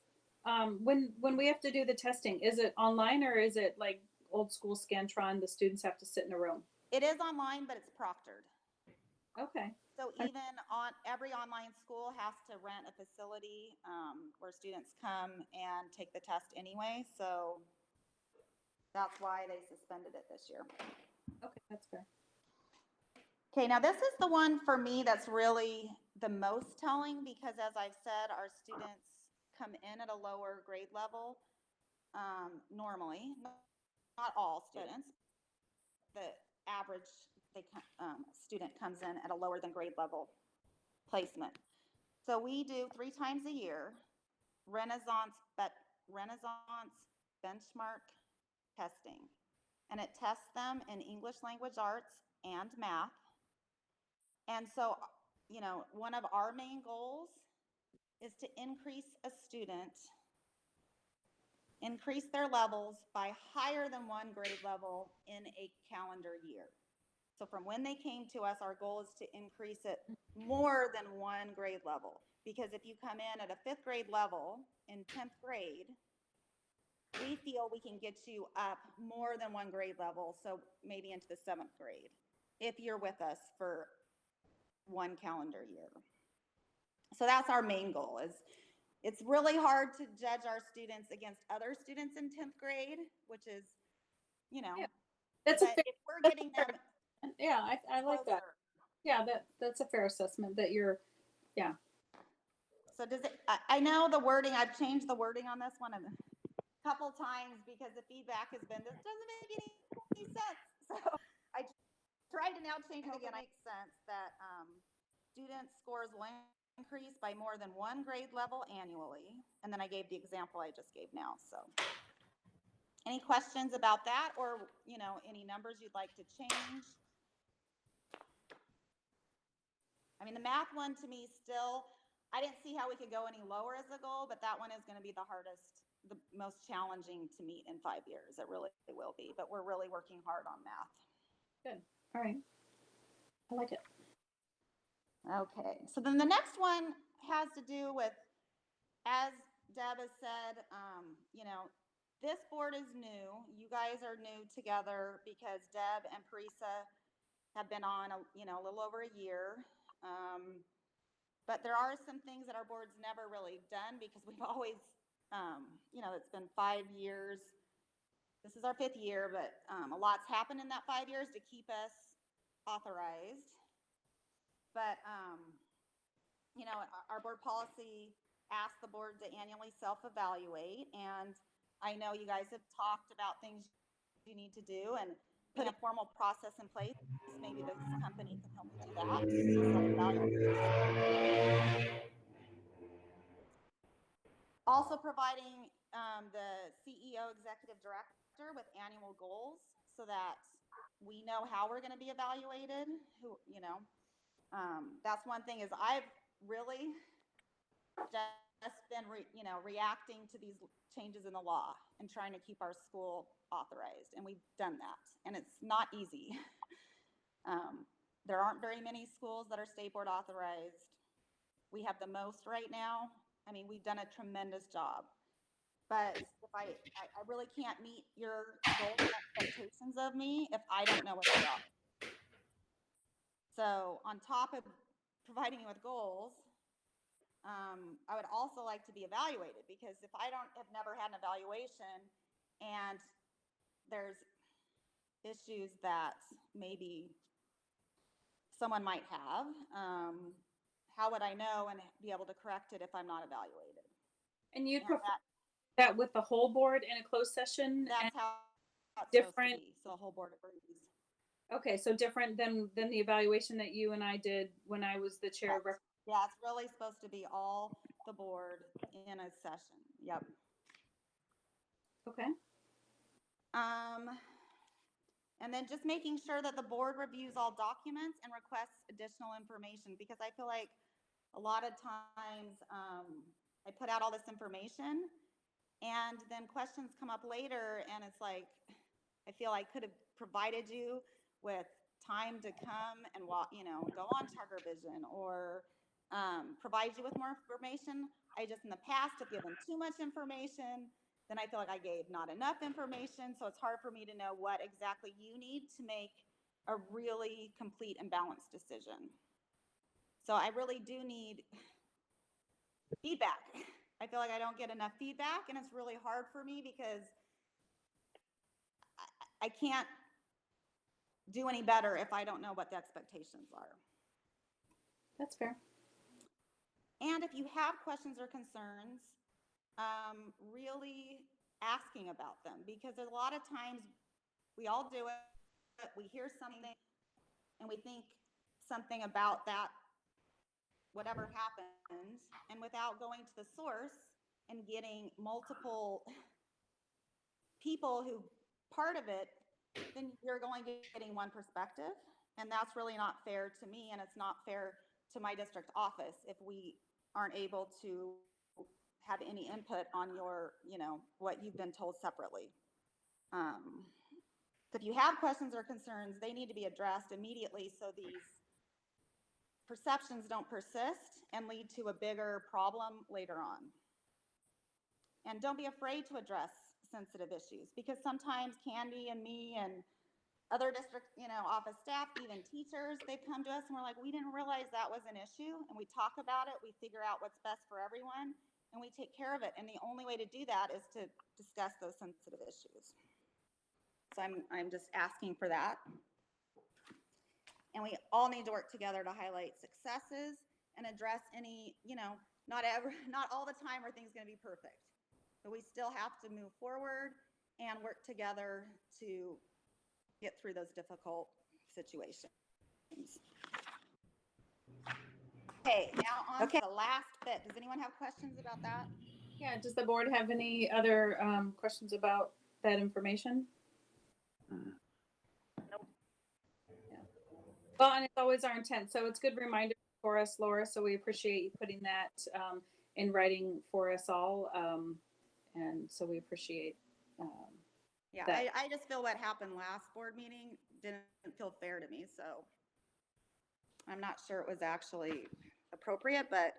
when we have to do the testing, is it online or is it like old school Scantron? The students have to sit in a room. It is online, but it's proctored. Okay. So even every online school has to rent a facility where students come and take the test anyway. So that's why they suspended it this year. Okay, that's fair. Okay, now this is the one for me that's really the most telling because as I've said, our students come in at a lower grade level. normally, not all students. The average student comes in at a lower than grade level placement. So we do 3 times a year Renaissance benchmark testing, and it tests them in English language arts and math. And so, one of our main goals is to increase their levels by higher than 1 grade level in a calendar year. So from when they came to us, our goal is to increase it more than 1 grade level. Because if you come in at a 5th grade level in 10th grade, we feel we can get you up more than 1 grade level, so maybe into the 7th grade, if you're with us for 1 calendar year. So that's our main goal. It's really hard to judge our students against other students in 10th grade, which is, That's a but fair, if we're that's getting a fair, them yeah, I like that. closer. Yeah, that's a fair assessment that you're, yeah. So I know the wording, I've changed the wording on this one a couple times because the feedback has been, this doesn't make any sense. So I tried to now change it again. It makes sense that student scores will increase by more than 1 grade level annually. And then I gave the example I just gave now. So any questions about that, or, any numbers you'd like to change? I mean, the math one to me still, I didn't see how we could go any lower as a goal, but that one is going to be the hardest, the most challenging to meet in 5 years. It really will be, but we're really working hard on math. Good. All right. I like it. Okay. So then the next one has to do with, as Deb has said, this board is new. You guys are new together because Deb and Parisa have been on, a little over a year. But there are some things that our board's never really done because we've always, it's been 5 years. This is our 5th year, but a lot's happened in that 5 years to keep us authorized. But, our board policy asks the board to annually self-evaluate. And I know you guys have talked about things you need to do and put a formal process in place. Maybe this company can help you do that, self-evaluate. Also providing the CEO executive director with annual goals so that we know how we're going to be evaluated. That's one thing is I've really just been, reacting to these changes in the law and trying to keep our school authorized. And we've done that. And it's not easy. There aren't very many schools that are state board authorized. We have the most right now. I mean, we've done a tremendous job. But if I really can't meet your goals and expectations of me if I don't know what they are. So on top of providing you with goals, I would also like to be evaluated, because if I have never had an evaluation and there's issues that maybe someone might have, how would I know and be able to correct it if I'm not evaluated? And you'd prefer that with the whole board in a closed session? That's how it's different. supposed to be. So the whole board agrees. Okay, so different than the evaluation that you and I did when I was the chair. Yeah, it's really supposed to be all the board in a session. Yep. Okay. And then just making sure that the board reviews all documents and requests additional information, because I feel like a lot of times I put out all this information and then questions come up later and it's like, I feel I could have provided you with time to come and go on Charter Vision or provide you with more information. I just in the past have given too much information. Then I feel like I gave not enough information. So it's hard for me to know what exactly you need to make a really complete and balanced decision. So I really do need feedback. I feel like I don't get enough feedback, and it's really hard for me because I can't do any better if I don't know what the expectations are. That's fair. And if you have questions or concerns, really asking about them, because a lot of times we all do it, we hear something and we think something about that, whatever happened, and without going to the source and getting multiple people who part of it, then you're going to getting one perspective, and that's really not fair to me, and it's not fair to my district office if we aren't able to have any input on your, what you've been told separately. So if you have questions or concerns, they need to be addressed immediately so these perceptions don't persist and lead to a bigger problem later on. And don't be afraid to address sensitive issues, because sometimes Candy and me and other district, office staff, even teachers, they've come to us and we're like, we didn't realize that was an issue, and we talk about it, we figure out what's best for everyone, and we take care of it. And the only way to do that is to discuss those sensitive issues. So I'm just asking for that. And we all need to work together to highlight successes and address any, not all the time are things going to be perfect, but we still have to move forward and work together to get through those difficult situations. Okay, now on to the last bit. Does anyone have questions about that? Yeah, does the board have any other questions about that information? Nope. Yeah. Well, and it's always our intent. So it's a good reminder for us, Laura. So we appreciate you putting that in writing for us all. And so we appreciate Yeah, that. I just feel what happened last board meeting didn't feel fair to me. So I'm not sure it was actually appropriate, but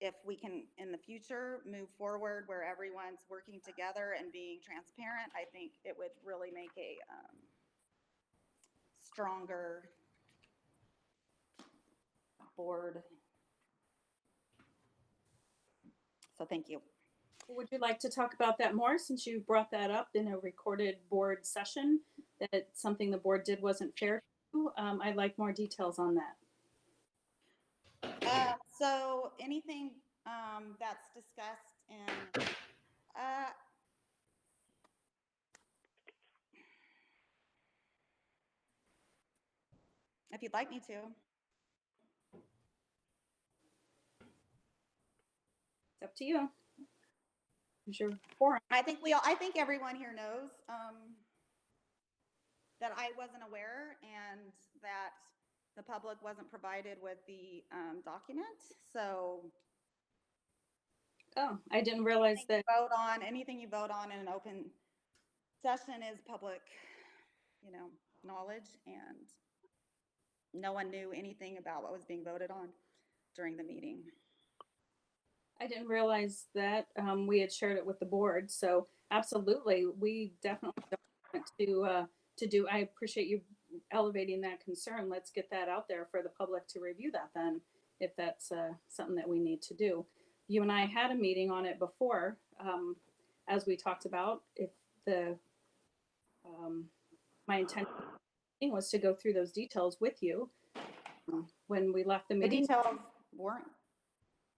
if we can in the future move forward where everyone's working together and being transparent, I think it would really make a stronger board. So thank you. Would you like to talk about that more, since you brought that up in a recorded board session, that something the board did wasn't fair to? I'd like more details on that. So anything that's discussed in if you'd like me to. It's up to you. Here's your forum. I think everyone here knows that I wasn't aware and that the public wasn't provided with the document. So Oh, I didn't realize that. Anything you vote on in an open session is public, knowledge, and no one knew anything about what was being voted on during the meeting. I didn't realize that we had shared it with the board. So absolutely, we definitely don't want to do. I appreciate you elevating that concern. Let's get that out there for the public to review that then, if that's something that we need to do. You and I had a meeting on it before, as we talked about. If the my intention was to go through those details with you when we left the The meeting. details weren't.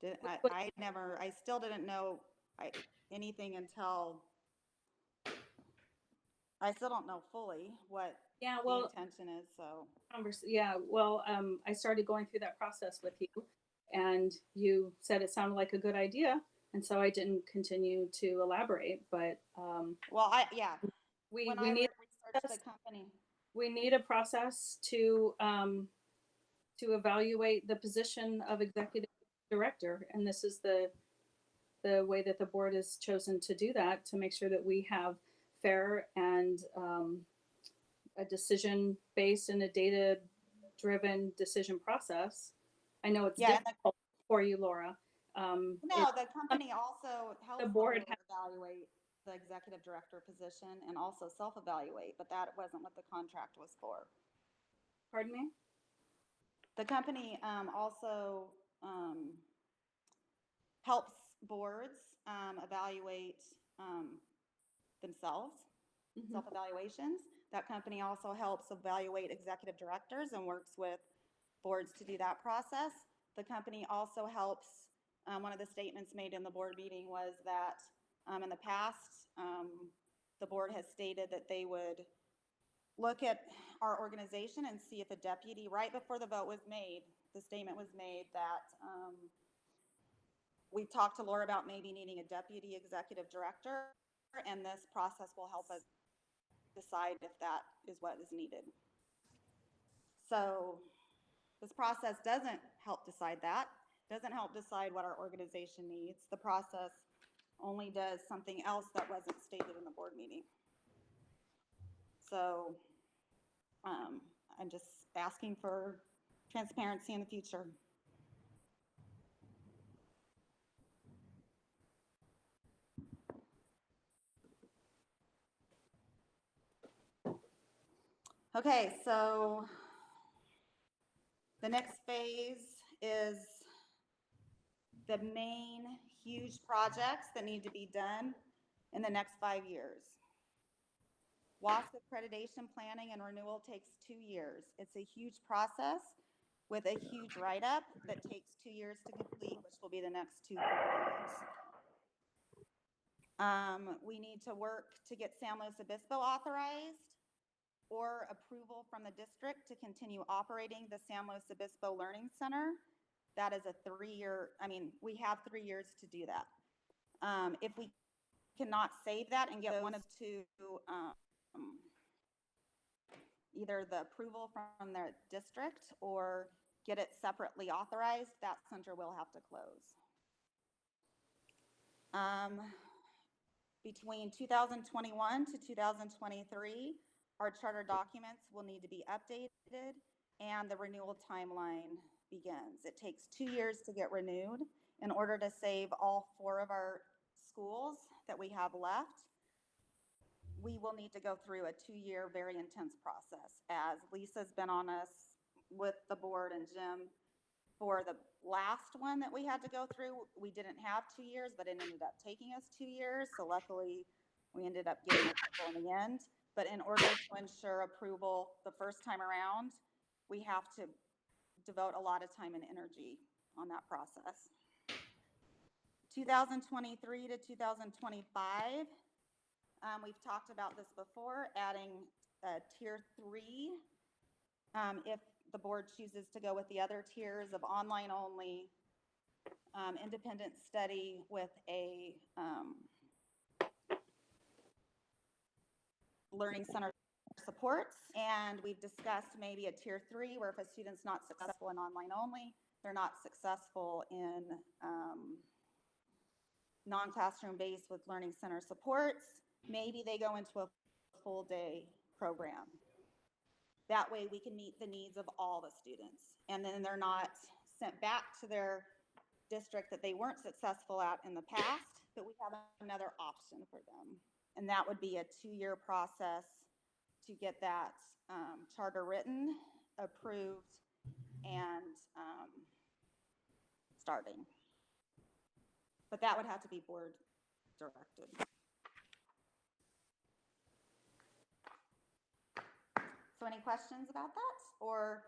I still didn't know anything until. I still don't know fully what the intention is. So I started going through that process with you, and you said it sounded like a good idea, and so I didn't continue to elaborate. But we need research the company. We need a process to evaluate the position of executive director, and this is the way that the board has chosen to do that, to make sure that we have fair and a decision-based and a data-driven decision process. I know it's difficult for you, Laura. The company also helps the board evaluate the executive director position and also self-evaluate, but that wasn't what the contract was for. Pardon me? The company also helps boards evaluate themselves, self-evaluations. That company also helps evaluate executive directors and works with boards to do that process. The company also helps, one of the statements made in the board meeting was that in the past, the board has stated that they would look at our organization and see if a deputy, right before the vote was made, the statement was made that we talked to Laura about maybe needing a deputy executive director, and this process will help us decide if that is what is needed. So this process doesn't help decide that, doesn't help decide what our organization needs. The process only does something else that wasn't stated in the board meeting. So I'm just asking for transparency in the future. Okay, so the next phase is the main huge projects that need to be done in the next 5 years. WASC accreditation planning and renewal takes 2 years. It's a huge process with a huge write-up that takes 2 years to complete, which will be the next 2 fiscal years. We need to work to get San Luis Obispo authorized or approval from the district to continue operating the San Luis Obispo Learning Center. That is a 3-year, we have 3 years to do that. If we cannot save that and get one of two, either the approval from the district or get it separately authorized, that center will have to close. Between 2021 to 2023, our charter documents will need to be updated and the renewal timeline begins. It takes 2 years to get renewed. In order to save all 4 of our schools that we have left, we will need to go through a 2-year very intense process. As Lisa's been on us with the board and Jim, for the last one that we had to go through, we didn't have 2 years, but it ended up taking us 2 years. So luckily we ended up getting approval in the end. But in order to ensure approval the first time around, we have to devote a lot of time and energy on that process. 2023 to 2025, we've talked about this before, adding tier 3. If the board chooses to go with the other tiers of online only, independent study with a learning center supports, and we've discussed maybe a tier 3 where if a student's not successful in online only, they're not successful in non-classroom based with learning center supports, maybe they go into a full day program. That way we can meet the needs of all the students, and then they're not sent back to their district that they weren't successful at in the past, but we have another option for them. And that would be a 2-year process to get that charter written, approved, and starting. But that would have to be board directed. So any questions about that or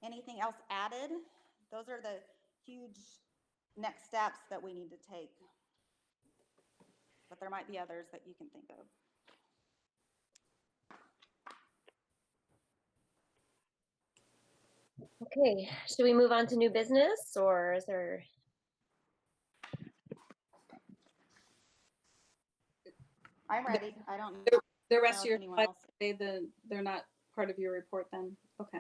anything else added? Those are the huge next steps that we need to take. But there might be others that you can think of. Okay, should we move on to new business or is there? I'm ready. I don't know. The rest of if your anyone slides else. say they're not part of your report then? Okay.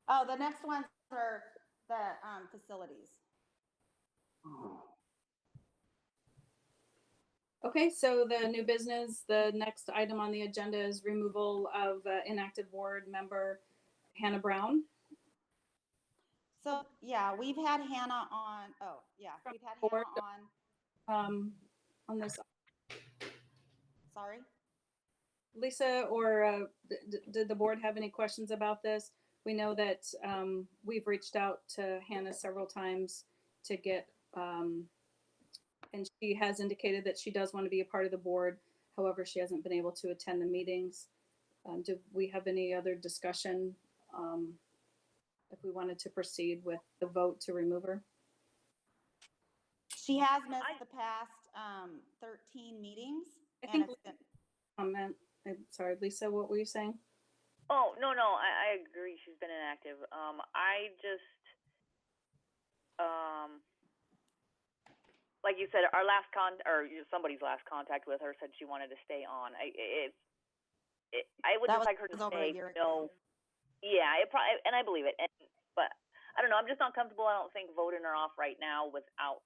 Oh, the next ones are the facilities. Okay, so the new business, the next item on the agenda is removal of inactive board member Hannah Brown. So yeah, we've had Hannah on. Oh yeah, we've had Hannah On this. Sorry. Lisa, or did the board have any questions about this? We know that we've reached out to Hannah several times to get, and she has indicated that she does want to be a part of the board. However, she hasn't been able to attend the meetings. Do we have any other discussion if we wanted to proceed with the vote to remove her? She has missed the past 13 meetings. I And think it's been, comment. I'm sorry, Lisa, what were you saying? Oh, no, I agree. She's been inactive. I just, like you said, our last somebody's last contact with her said she wanted to stay on. I would that just like her to was over a stay. year No, ago. yeah, it probably, and I believe it. But I don't know. I'm just not comfortable. I don't think voting her off right now without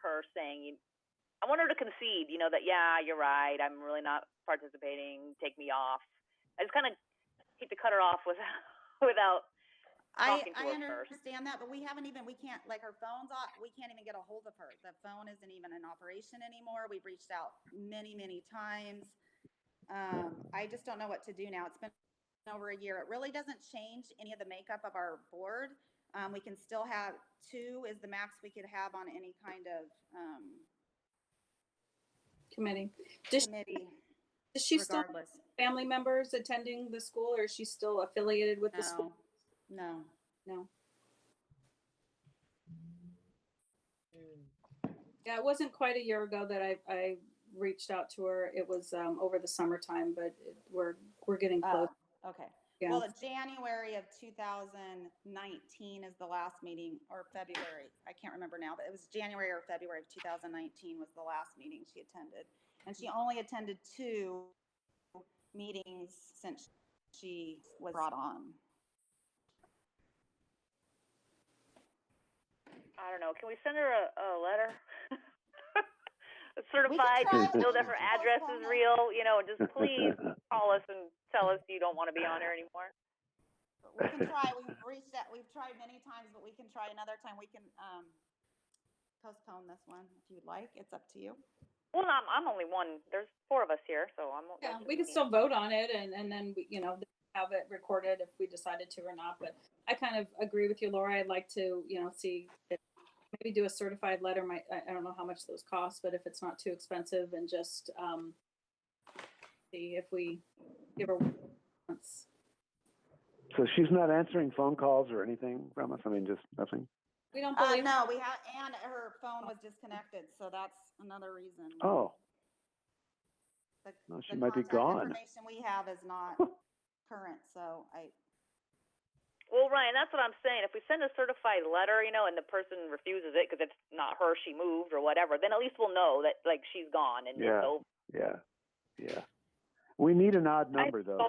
her saying. I want her to concede. That yeah, you're right. I'm really not participating. Take me off. I just kind of hate to cut her off without talking to I her first. understand that, but we can't, like, her phone's off. We can't even get a hold of her. The phone isn't even in operation anymore. We've reached out many, many times. I just don't know what to do now. It's been over a year. It really doesn't change any of the makeup of our board. We can still have 2 is the max we could have on any kind of Committee. committee, Does she still have regardless. family members attending the school, or is she still affiliated with the school? No. No. Yeah, it wasn't quite a year ago that I reached out to her. It was over the summertime, but we're getting close. Okay. Yeah. Well, January of 2019 is the last meeting, or February. I can't remember now, but it was January or February of 2019 was the last meeting she attended. And she only attended 2 meetings since she was brought on. I don't know. Can we send her a letter? Certified, try, know that we her can address postpone is it. real. Just please call us and tell us you don't want to be on there anymore. We can try. We've tried many times, but we can try another time. We can postpone this one if you'd like. It's up to you. Well, I'm only one. There's 4 of us here, so I'm. Yeah, we could still vote on it, and then we, have it recorded if we decided to or not. But I kind of agree with you, Laura. I'd like to, see if maybe do a certified letter. I don't know how much those cost, but if it's not too expensive, and just see if we give her once. So she's not answering phone calls or anything from us? I mean, just nothing? We don't believe. No, we have, and her phone was disconnected, so that's another reason. Oh. The She might be contact gone. information we have is not current, so Well, Ryan, that's what I'm saying. If we send a certified letter, and the person refuses it because it's not her, she moved or whatever, then at least we'll know that she's gone and it's over. Yeah. We need an odd number though.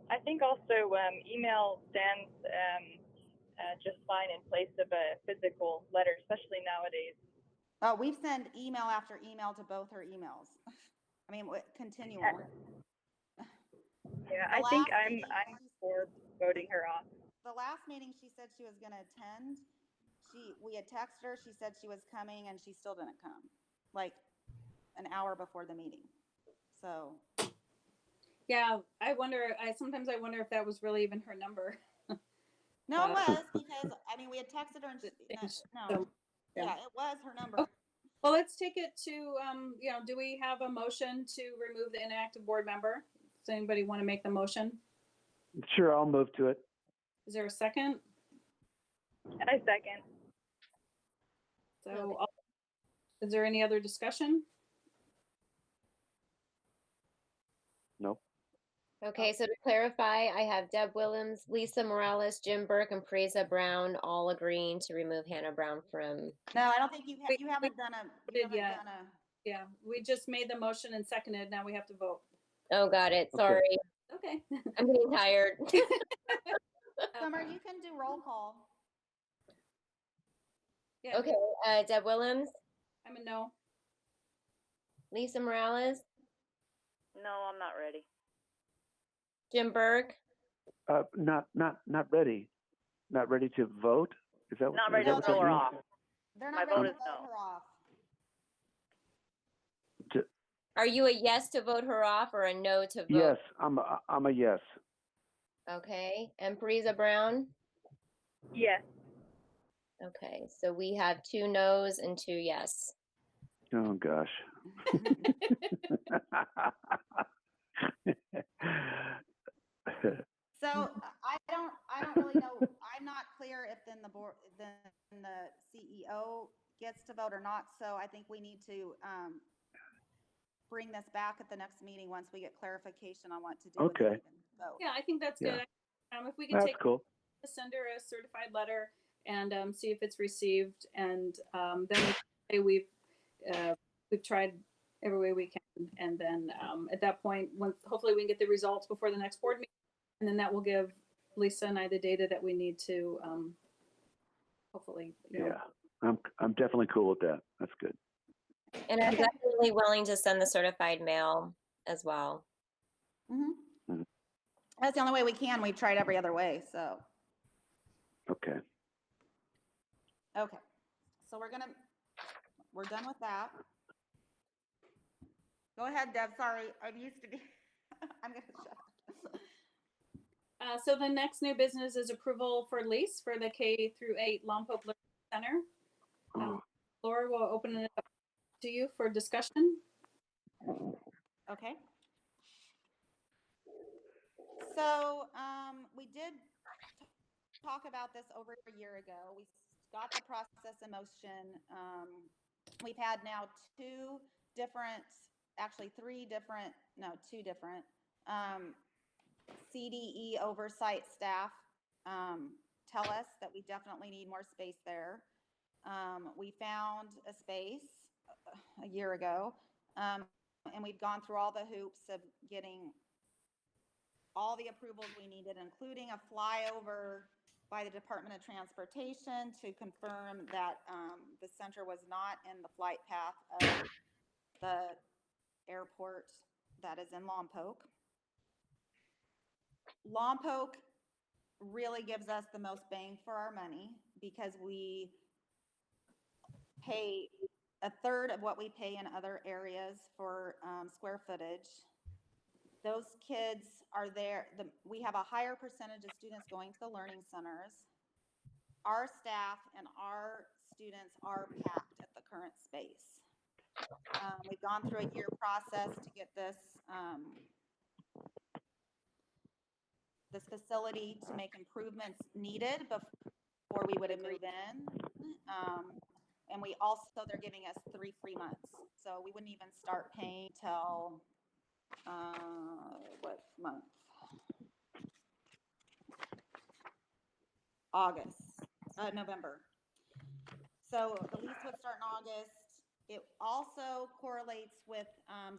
I think also email stands just fine in place of a physical letter, especially nowadays. Oh, we've sent email after email to both her emails. I mean, continually. Yeah, I think I'm for voting her off. The last meeting she said she was going to attend. We had texted her. She said she was coming, and she still didn't come. Like an hour before the meeting. So. Yeah, sometimes I wonder if that was really even her number. No, it was, because we had texted her and yeah, it was her number. Okay. Well, let's take it to, do we have a motion to remove the inactive board member? Does anybody want to make the motion? Sure, I'll move to it. Is there a second? I second. So, is there any other discussion? Nope. Okay, so to clarify, I have Deb Willems, Lisa Morales, Jim Burke, and Preza Brown all agreeing to remove Hannah Brown from. No, I don't think you haven't done a. Yeah, we just made the motion and seconded. Now we have to vote. Oh, got it. Sorry. Okay. I'm getting tired. Summer, you can do roll call. Yeah. Okay, Deb Willems, I'm a no. Lisa Morales, No, I'm not ready. Jim Burke, Not ready. Not ready to vote? Is that Not ready to what throw that her means? off. They're My not vote ready is to vote no. her off. are you a yes to vote her off or a no to vote? Yes, I'm a yes. Okay, and Preza Brown? Yes. Okay, so we have 2 no's and 2 yes. Oh gosh. So I don't really know. I'm not clear if then the CEO gets to vote or not. So I think we need to bring this back at the next meeting once we get clarification on what to do with Okay. it and vote. Yeah, I think that's Yeah. good. If we can That's take cool. send her a certified letter and see if it's received, and then we say we've tried every way we can, and then at that point, when hopefully we can get the results before the next board meeting, and then that will give Lisa and I the data that we need to hopefully. Yeah, I'm definitely cool with that. That's good. And I'm definitely willing to send the certified mail as well. Mm-hmm. That's the only way we can. We've tried every other way, so. Okay. Okay, so we're done with that. Go ahead, Deb, sorry, I'm used to be, I'm gonna shut up. So the next new business is approval for lease for the K through 8 Lompoc Learning Center. Laura will open it up to you for discussion. Okay. So we did talk about this over a year ago. We got the process in motion. We've had now two different CDE oversight staff tell us that we definitely need more space there. We found a space a year ago, and we've gone through all the hoops of getting all the approvals we needed, including a flyover by the Department of Transportation to confirm that the center was not in the flight path of the airport that is in Lompoc. Lompoc really gives us the most bang for our money because we pay a third of what we pay in other areas for square footage. Those kids are there. We have a higher percentage of students going to the learning centers. Our staff and our students are packed at the current space. We've gone through a year process to get this facility to make improvements needed before we would move in. And we also, they're giving us 3 free months. So we wouldn't even start paying till, what month? November. So the lease would start in August. It also correlates with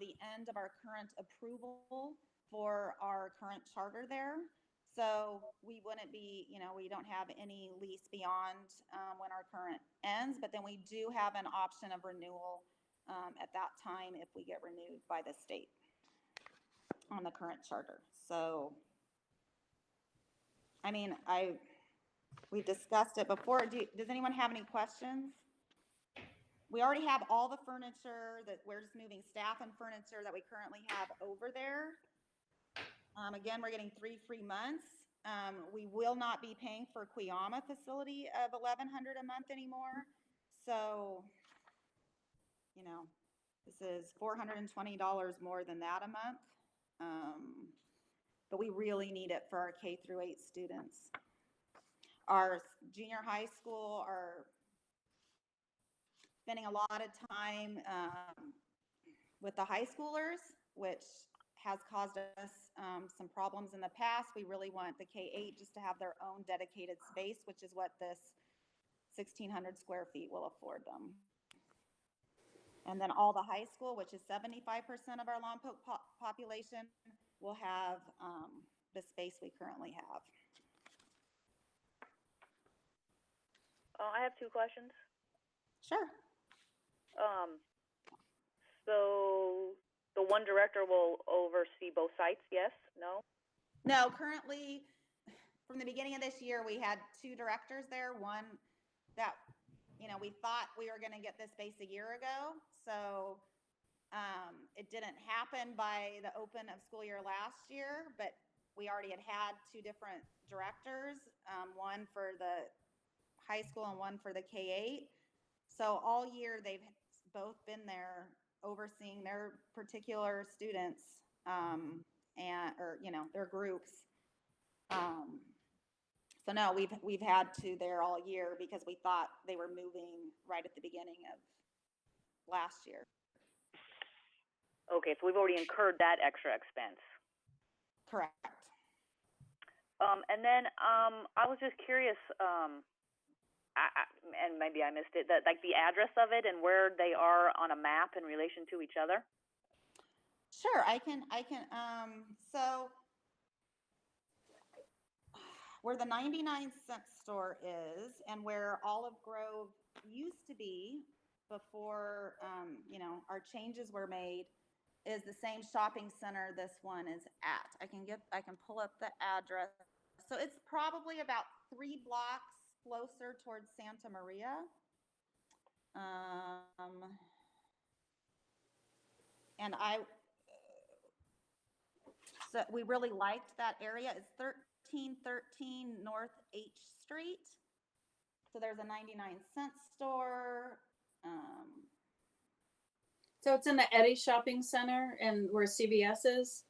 the end of our current approval for our current charter there. So we wouldn't be, we don't have any lease beyond when our current ends, but then we do have an option of renewal at that time if we get renewed by the state on the current charter. So, I mean, we've discussed it before. Does anyone have any questions? We already have all the furniture that we're just moving staff and furniture that we currently have over there. Again, we're getting 3 free months. We will not be paying for Cuyama facility of $1,100 a month anymore. So, this is $420 more than that a month. But we really need it for our K through 8 students. Our junior high school are spending a lot of time with the high schoolers, which has caused us some problems in the past. We really want the K-8 just to have their own dedicated space, which is what this 1,600 square feet will afford them. And then all the high school, which is 75% of our Lompoc population, will have the space we currently have. I have 2 questions. Sure. So the one director will oversee both sites, yes? No? No, currently, from the beginning of this year, we had 2 directors there. One that, we thought we were going to get this space a year ago. So it didn't happen by the open of school year last year, but we already had 2 different directors, one for the high school and one for the K-8. So all year they've both been there overseeing their particular students or their groups. So no, we've had to there all year because we thought they were moving right at the beginning of last year. Okay, so we've already incurred that extra expense. Correct. And then I was just curious, and maybe I missed it, that like the address of it and where they are on a map in relation to each other. Sure, I can, so where the 99-cent store is and where Olive Grove used to be before, our changes were made, is the same shopping center this one is at. I can pull up the address. So it's probably about 3 blocks closer towards Santa Maria. And so we really liked that area. It's 1313 North H Street. So there's a 99-cent store. So it's in the Eddie Shopping Center and where CVS is?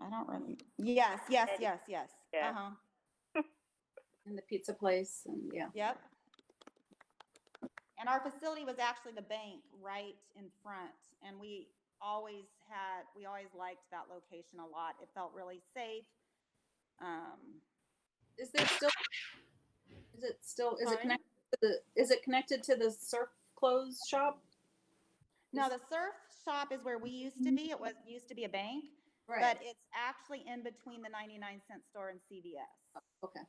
I don't remember. Yes. Yeah. Uh-huh. In the pizza place, and yeah. Yep. And our facility was actually the bank right in front. And we always liked that location a lot. It felt really safe. Is it Sorry? connected to the surf clothes shop? No, the surf shop is where we used to be. It used to be a bank, Right. but it's actually in between the 99-cent store and CVS. Okay.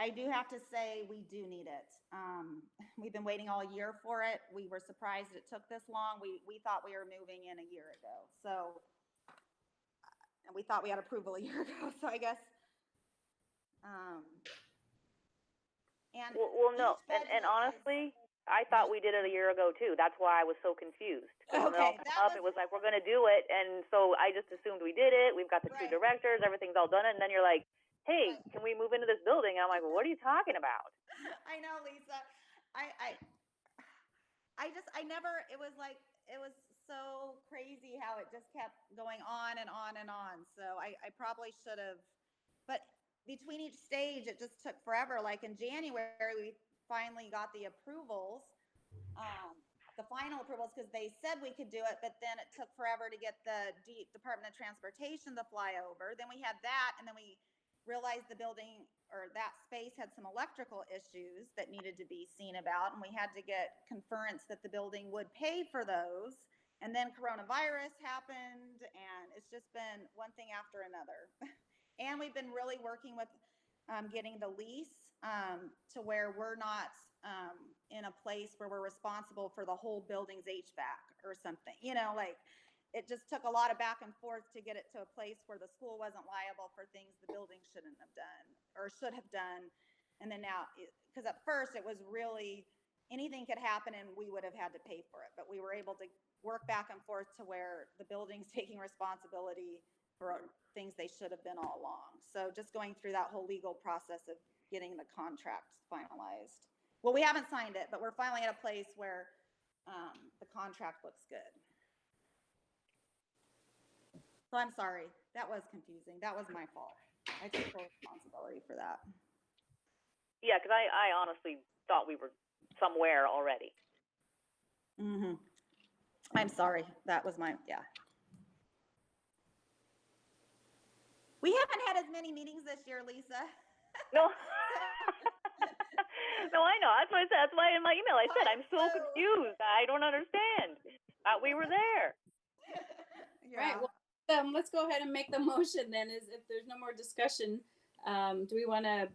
I do have to say we do need it. We've been waiting all year for it. We were surprised it took this long. We thought we were moving in a year ago. So, and we thought we had approval a year ago. So I guess, and Well, no, and honestly, I thought we did it a year ago too. That's why I was so confused. Okay, It was like, we're going to do it, and so I just assumed we did it. We've got the 2 Right. directors, everything's all done, and then you're like, hey, Right. can we move into this building? And I'm like, well, what are you talking about? I know, Lisa. It was so crazy how it just kept going on and on and on. So I probably should have, but between each stage, it just took forever. Like in January, we finally got the approvals, the final approvals, because they said we could do it, but then it took forever to get the Department of Transportation to fly over. Then we had that, and then we realized the building or that space had some electrical issues that needed to be seen about, and we had to get conference that the building would pay for those. And then coronavirus happened, and it's just been one thing after another. And we've been really working with getting the lease to where we're not in a place where we're responsible for the whole building's HVAC or something. It just took a lot of back and forth to get it to a place where the school wasn't liable for things the building shouldn't have done or should have done. And then now, because at first it was really anything could happen and we would have had to pay for it. But we were able to work back and forth to where the building's taking responsibility for things they should have been all along. So just going through that whole legal process of getting the contract finalized. Well, we haven't signed it, but we're finally at a place where the contract looks good. So I'm sorry, that was confusing. That was my fault. I take full responsibility for that. Yeah, because I honestly thought we were somewhere already. Mm-hmm. I'm sorry. That was yeah. We haven't had as many meetings this year, Lisa. No. No, I know. That's what I said. That's why in my email I said I'm so confused. I don't understand. We were there. Right. Yeah. Well, let's go ahead and make the motion then. If there's no more discussion, do we want to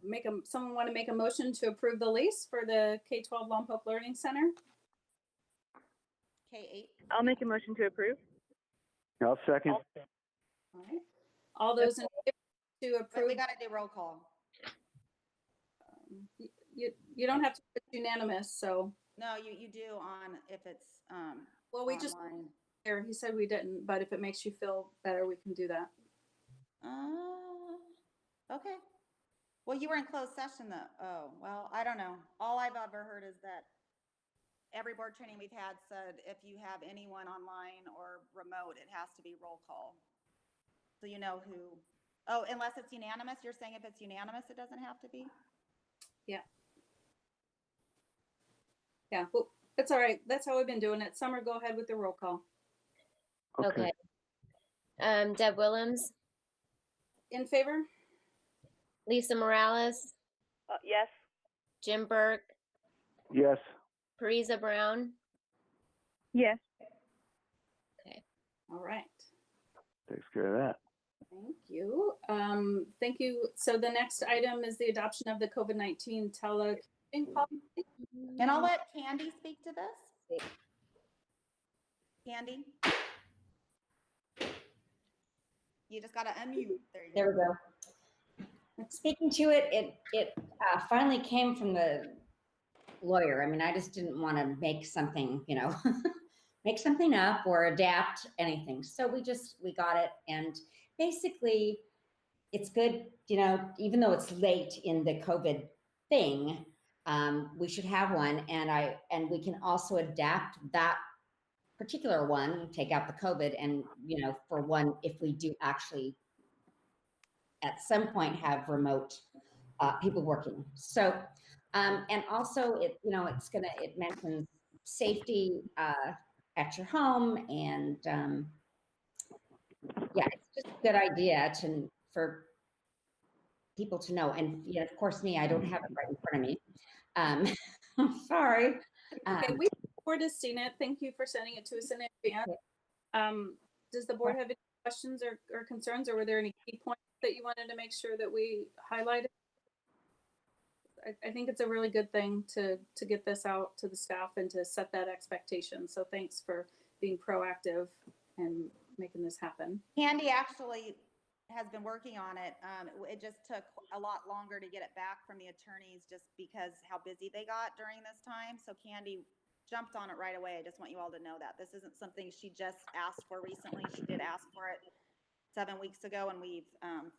someone want to make a motion to approve the lease for the K-12 Lompoc Learning Center? K-8. I'll make a motion to approve. I'll second. All right. All those in favor to But approve? we got to do roll call. You don't have to put unanimous, so. No, you do on if it's Well, we online. just, he said we didn't, but if it makes you feel better, we can do that. Okay. Well, you were in closed session though. Oh, well, I don't know. All I've ever heard is that every board training we've had said if you have anyone online or remote, it has to be roll call. So you know who, oh, unless it's unanimous, you're saying if it's unanimous, it doesn't have to be? Yeah. Yeah, well, that's all right. That's how we've been doing it. Summer, go ahead with the roll call. Okay. Deb Willems, In favor? Lisa Morales, Yes. Jim Burke, Yes. Parisa Brown. Yes. Okay. All right. Takes care of that. Thank you. Thank you. So the next item is the adoption of the COVID-19 telecommuting policy. And I'll let Candy speak to this. Candy? You just got to unmute. There you go. There we go. Speaking to it, it finally came from the lawyer. I mean, I just didn't want to make something, you know, make something up or adapt anything. So we got it. And basically it's good, you know, even though it's late in the COVID thing, we should have one. And we can also adapt that particular one, take out the COVID and, you know, for one, if we do actually at some point have remote people working. So, and also it, you know, it mentions safety at your home and yeah, it's just a good idea for people to know. And you know, of course me, I don't have it right in front of me. I'm sorry. Okay, the board has seen it. Thank you for sending it to us in advance. Does the board have any questions or concerns, or were there any key points that you wanted to make sure that we highlighted? I think it's a really good thing to get this out to the staff and to set that expectation. So thanks for being proactive and making this happen. Candy actually has been working on it. It just took a lot longer to get it back from the attorneys just because how busy they got during this time. So Candy jumped on it right away. I just want you all to know that this isn't something she just asked for recently. She did ask for it 7 weeks ago, and we've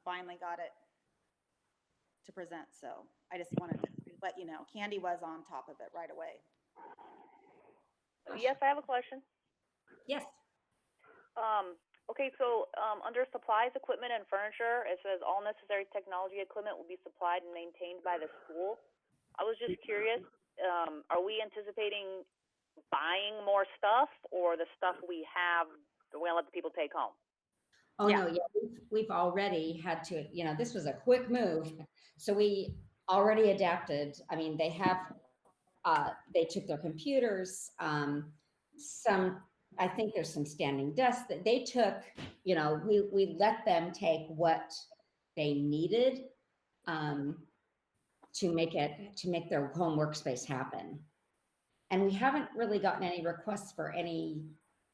finally got it to present. So I just wanted to let you know, Candy was on top of it right away. Yes, I have a question. Yes. Okay, so under supplies, equipment, and furniture, it says all necessary technology equipment will be supplied and maintained by the school. I was just curious, are we anticipating buying more stuff, or the stuff we have, we're gonna let the people take home? Oh no, yeah, we've already had to, you know, this was a quick move. So we already adapted. I mean, they took their computers, I think there's some standing desks that they took, you know, we let them take what they needed to make their home workspace happen. And we haven't really gotten any requests for any,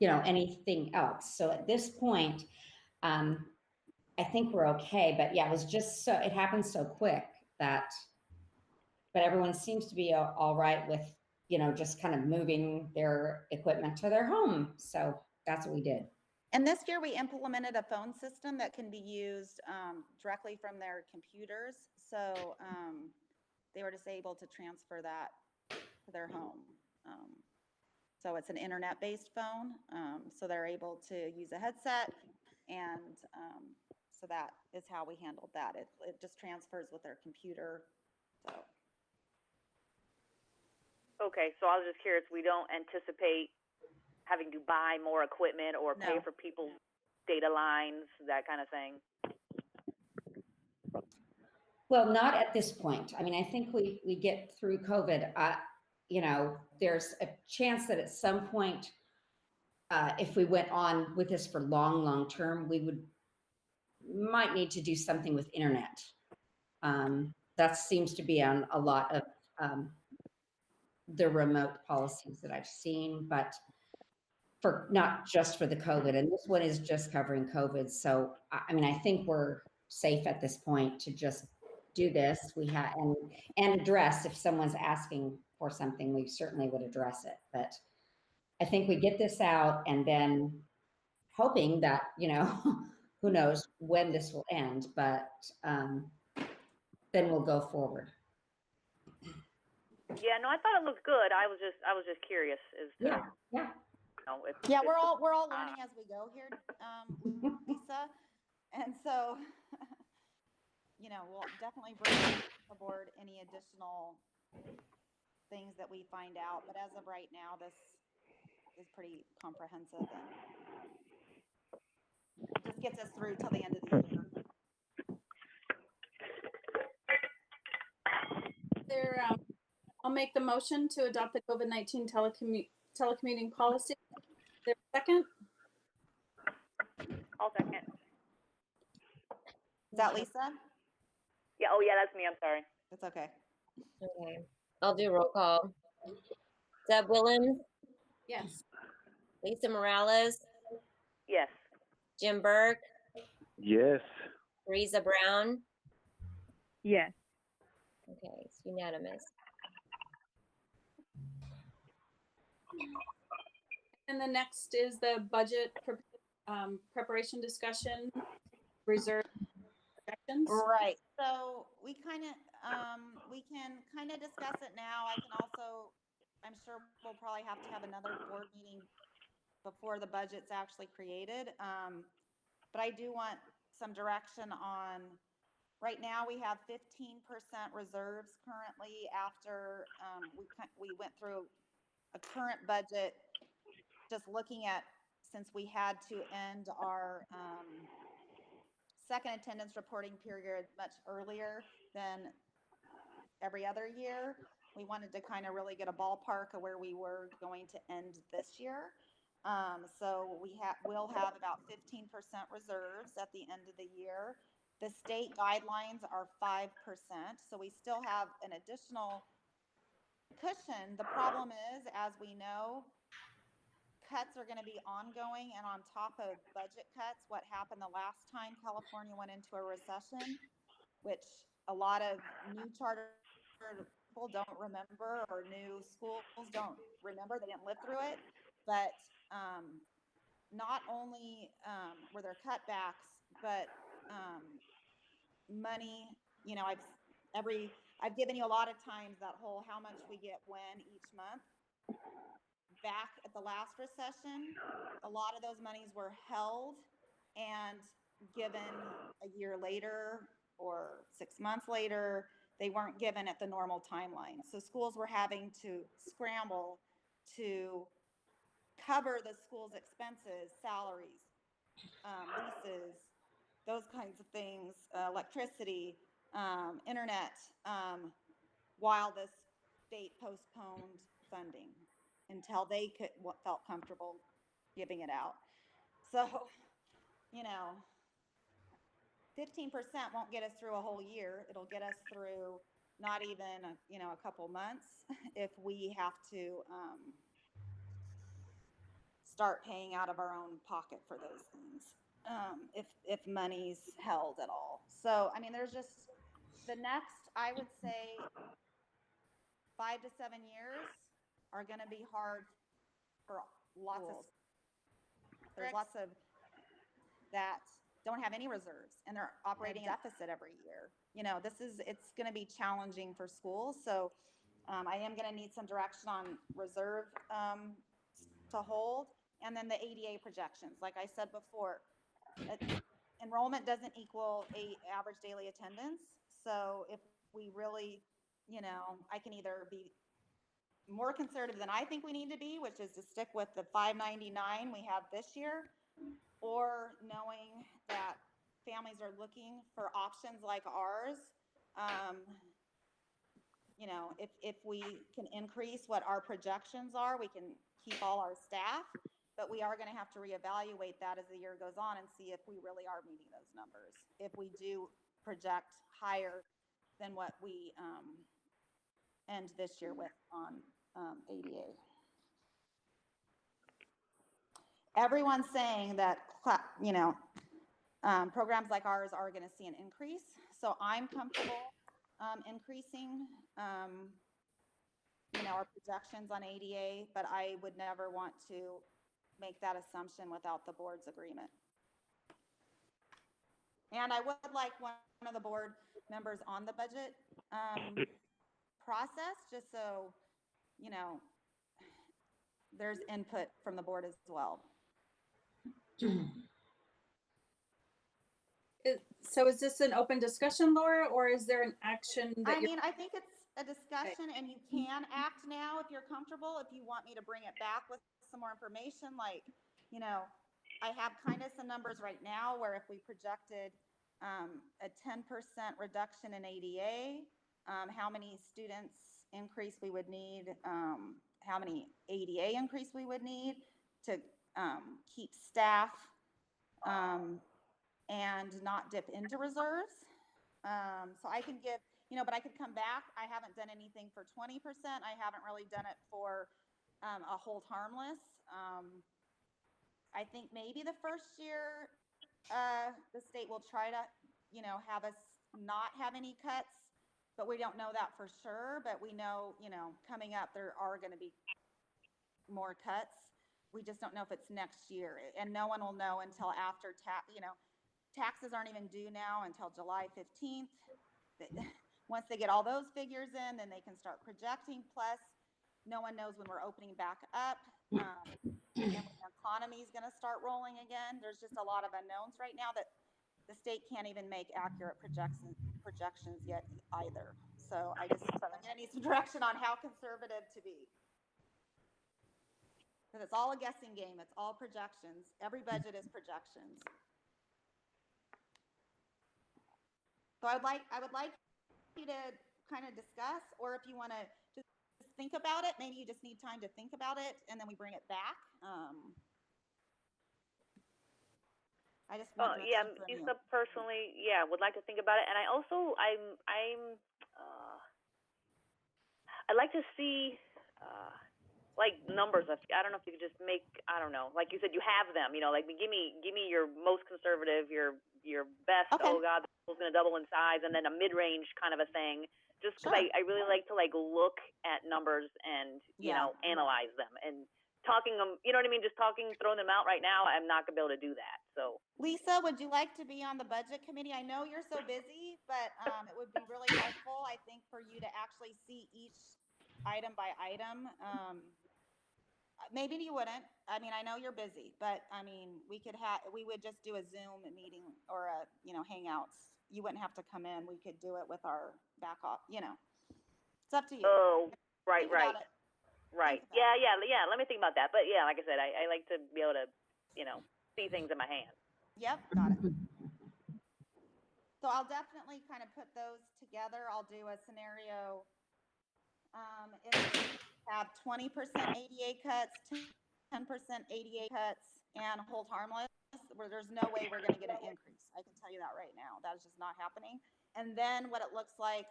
you know, anything else. So at this point, I think we're okay, but yeah, it happened so quick but everyone seems to be all right with, you know, just kind of moving their equipment to their home. So that's what we did. And this year we implemented a phone system that can be used directly from their computers. So they were just able to transfer that to their home. So it's an internet-based phone. So they're able to use a headset, and so that is how we handled that. It just transfers with their computer. So. Okay, so I was just curious, we don't anticipate having to buy more equipment or pay for people's data lines, that kind of thing? Well, not at this point. I mean, I think we get through COVID. You know, there's a chance that at some point, if we went on with this for long term, might need to do something with internet. That seems to be on a lot of the remote policies that I've seen, but for not just for the COVID, and this one is just covering COVID. So, I mean, I think we're safe at this point to just do this. We have, and address if someone's asking for something, we certainly would address it. But I think we get this out and then hoping that, you know, who knows when this will end, but then we'll go forward. Yeah, no, I thought it looked good. I was just curious as to, Yeah, yeah. you know, if Yeah, if- we're all learning as we go here, Lisa, and so you know, we'll definitely bring aboard any additional things that we find out. But as of right now, this is pretty comprehensive and just gets us through till the end of the year. There, I'll make the motion to adopt the COVID-19 telecommuting policy. Is there a second? I'll second. Is that Lisa? Yeah. Oh, yeah, that's me. I'm sorry. It's okay. Okay. I'll do roll call. Deb Willems, Yes. Lisa Morales, Yes. Jim Burke, Yes. Teresa Brown. Yes. Okay, it's unanimous. And the next is the budget preparation discussion, reserve projections. Right. So we kind of we can kind of discuss it now. I can also, I'm sure we'll probably have to have another board meeting before the budget's actually created. But I do want some direction on, right now we have 15% reserves currently after we went through a current budget, just looking at, since we had to end our second attendance reporting period much earlier than every other year. We wanted to kind of really get a ballpark of where we were going to end this year. So we'll have about 15% reserves at the end of the year. The state guidelines are 5%, so we still have an additional cushion. The problem is, as we know, cuts are going to be ongoing, and on top of budget cuts, what happened the last time California went into a recession, which a lot of new charter people don't remember, or new schools don't remember, they didn't live through it. But not only were there cutbacks, but money, you know, I've given you a lot of times that whole how much we get when each month. Back at the last recession, a lot of those monies were held and given a year later or 6 months later. They weren't given at the normal timeline. So schools were having to scramble to cover the school's expenses, salaries, leases, those kinds of things, electricity, internet, while the state postponed funding until they felt comfortable giving it out. So, you know, 15% won't get us through a whole year. It'll get us through not even a couple months if we have to start paying out of our own pocket for those things, if money's held at all. So I mean, there's just the next, I would say, 5 to 7 years are going to be hard for lots of, there's lots of that don't have any reserves and they're operating at deficit every year. You know, it's going to be challenging for schools. So I am going to need some direction on reserve to hold. And then the ADA projections. Like I said before, enrollment doesn't equal average daily attendance. So if we really, I can either be more conservative than I think we need to be, which is to stick with the 599 we have this year, or knowing that families are looking for options like ours. If we can increase what our projections are, we can keep all our staff, but we are going to have to reevaluate that as the year goes on and see if we really are meeting those numbers. If we do project higher than what we end this year with on ADA. Everyone's saying that, programs like ours are going to see an increase. So I'm comfortable increasing, our projections on ADA, but I would never want to make that assumption without the board's agreement. And I would like one of the board members on the budget process, just so, you know, there's input from the board as well. So is this an open discussion, Laura, or is there an action that I you're? mean, I think it's a discussion, and you can act now if you're comfortable. If you want me to bring it back with some more information, like, you know, I have kind of some numbers right now where if we projected a 10% reduction in ADA, how many students increase we would need, how many ADA increase we would need to keep staff and not dip into reserves. So I can give, you know, but I could come back. I haven't done anything for 20%. I haven't really done it for a hold harmless. I think maybe the first year the state will try to, you know, have us not have any cuts, but we don't know that for sure. But we know, you know, coming up there are going to be more cuts. We just don't know if it's next year, and no one will know until after you know, taxes aren't even due now until July 15th. Once they get all those figures in, then they can start projecting. Plus, no one knows when we're opening back up. And when the economy is going to start rolling again. There's just a lot of unknowns right now that the state can't even make accurate projections yet either. So I'm gonna need some direction on how conservative to be. Because it's all a guessing game. It's all projections. Every budget is projections. So I would like you to kind of discuss, or if you want to just think about it, maybe you just need time to think about it, and then we bring it back. I just want yeah, direction from you. Lisa personally, yeah, would like to think about it, and I also I'd like to see like numbers. I don't know if you could just make, I don't know, like you said, you have them, you know, like give me your most conservative, your best. Okay. Oh God, the school's going to double in size, and then a mid-range kind of a thing. Just because Sure. I really like to like look at numbers and you Yeah. know, analyze them, and talking them, you know what I mean? Just throwing them out right now, I'm not going to be able to do that. So Lisa, would you like to be on the budget committee? I know you're so busy, but it would be really helpful, I think, for you to actually see each item by item. Maybe you wouldn't. I mean, I know you're busy, but I mean, we would just do a Zoom meeting or a, you know, Hangouts. You wouldn't have to come in. We could do it with our back off, you know. It's up to you. oh, right, Think about it. right. Think about Yeah. Let me think about that. But yeah, like I said, I like to be able to, you know, see things in my hand. Yep, got it. So I'll definitely kind of put those together. I'll do a scenario. If we have 20% ADA cuts, 10% ADA cuts, and hold harmless, where there's no way we're going to get an increase. I can tell you that right now. That is just not happening. And then what it looks like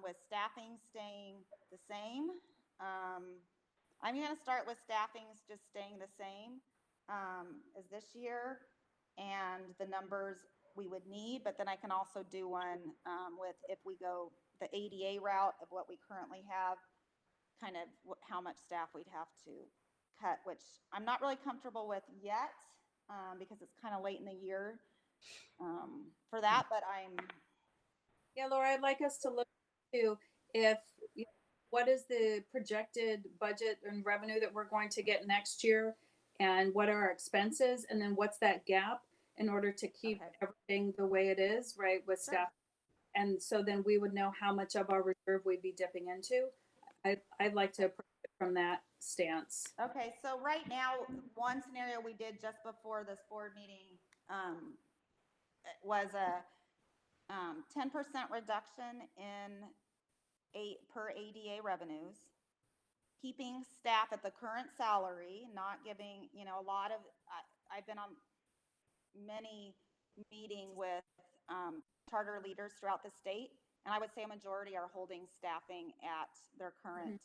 with staffing staying the same. I'm going to start with staffing just staying the same as this year, and the numbers we would need. But then I can also do one with, if we go the ADA route of what we currently have, kind of how much staff we'd have to cut, which I'm not really comfortable with yet because it's kind of late in the year for that. But Yeah, Laura, I'd like us to look to what is the projected budget and revenue that we're going to get next year, and what are our expenses, and then what's that gap in order to keep everything the way it is, right, with staff. And so then we would know how much of our reserve we'd be dipping into. I'd like to approach it from that stance. Okay, so right now, one scenario we did just before this board meeting was a 10% reduction in per ADA revenues, keeping staff at the current salary, not giving, you know, a lot of, I've been on many meeting with charter leaders throughout the state, and I would say a majority are holding staffing at their current.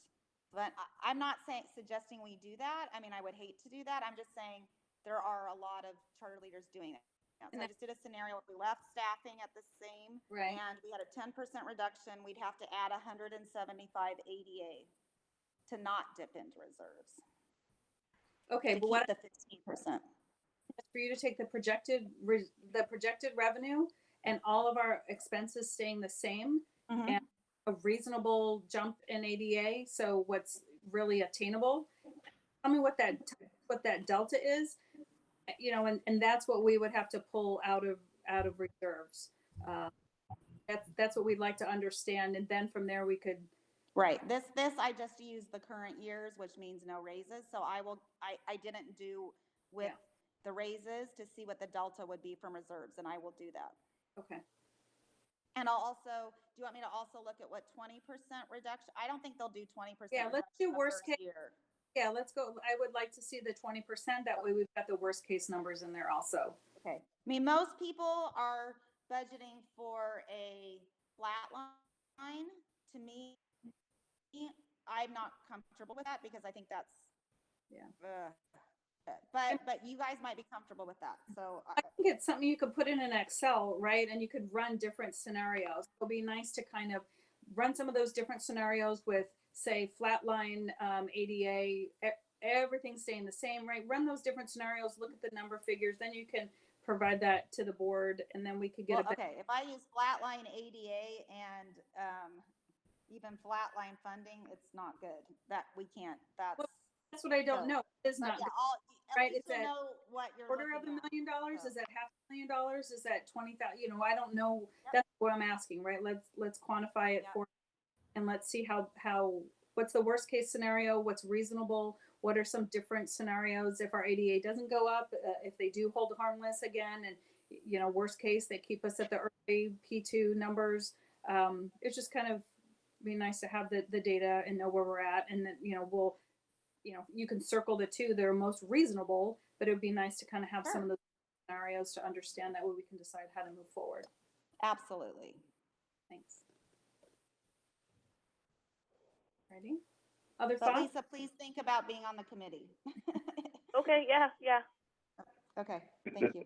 But I'm not suggesting we do that. I mean, I would hate to do that. I'm just saying there are a lot of charter leaders doing that. So I just did a scenario if we left staffing at the same, right, and we had a 10% reduction, we'd have to add 175 ADA to not dip into reserves. Okay, to but what the 15%. For you to take the projected revenue and all of our expenses staying the same, Mhm. and a reasonable jump in ADA, so what's really attainable. Tell me what that delta is, and that's what we would have to pull out of reserves. Uh, that's what we'd like to understand, and then from there we could. Right. This I just used the current years, which means no raises. So I didn't do with Yeah. the raises to see what the delta would be from reserves, and I will do that. Okay. And I'll also, do you want me to also look at what 20% reduction? I don't think they'll do 20% Yeah, let's reduction do the worst first case. year. Yeah, let's go. I would like to see the 20%. That way we've got the worst case numbers in there also. Okay. I mean, most people are budgeting for a flat line. To me, I'm not comfortable with that because I think that's, Yeah. but you guys might be comfortable with that. So I think it's something you could put in an Excel, right? And you could run different scenarios. It'll be nice to kind of run some of those different scenarios with, say, flatline ADA, everything staying the same, right? Run those different scenarios, look at the number figures, then you can provide that to the board, and then we could get well, okay, if I use flatline ADA and even flatline funding, it's not good. That we can't. That's what I don't know. It's not yeah, good, at right? least Is you'll that know what you're quarter of looking $1 million? at. Is that $500,000? Is that 20,000? I don't know. Yep. That's what I'm asking, right? Let's quantify it. Yep. For, and let's see how what's the worst case scenario? What's reasonable? What are some different scenarios if our ADA doesn't go up? If they do hold harmless again, and worst case they keep us at the early P2 numbers. It's just kind of be nice to have the data and know where we're at, and then we'll. You can circle the two that are most reasonable, but it would be nice to kind of have some of those scenarios to understand that way we can decide how to move forward. Absolutely. Thanks. Ready? Other thoughts? Lisa, please think about being on the committee. Okay, yeah. Okay, thank you.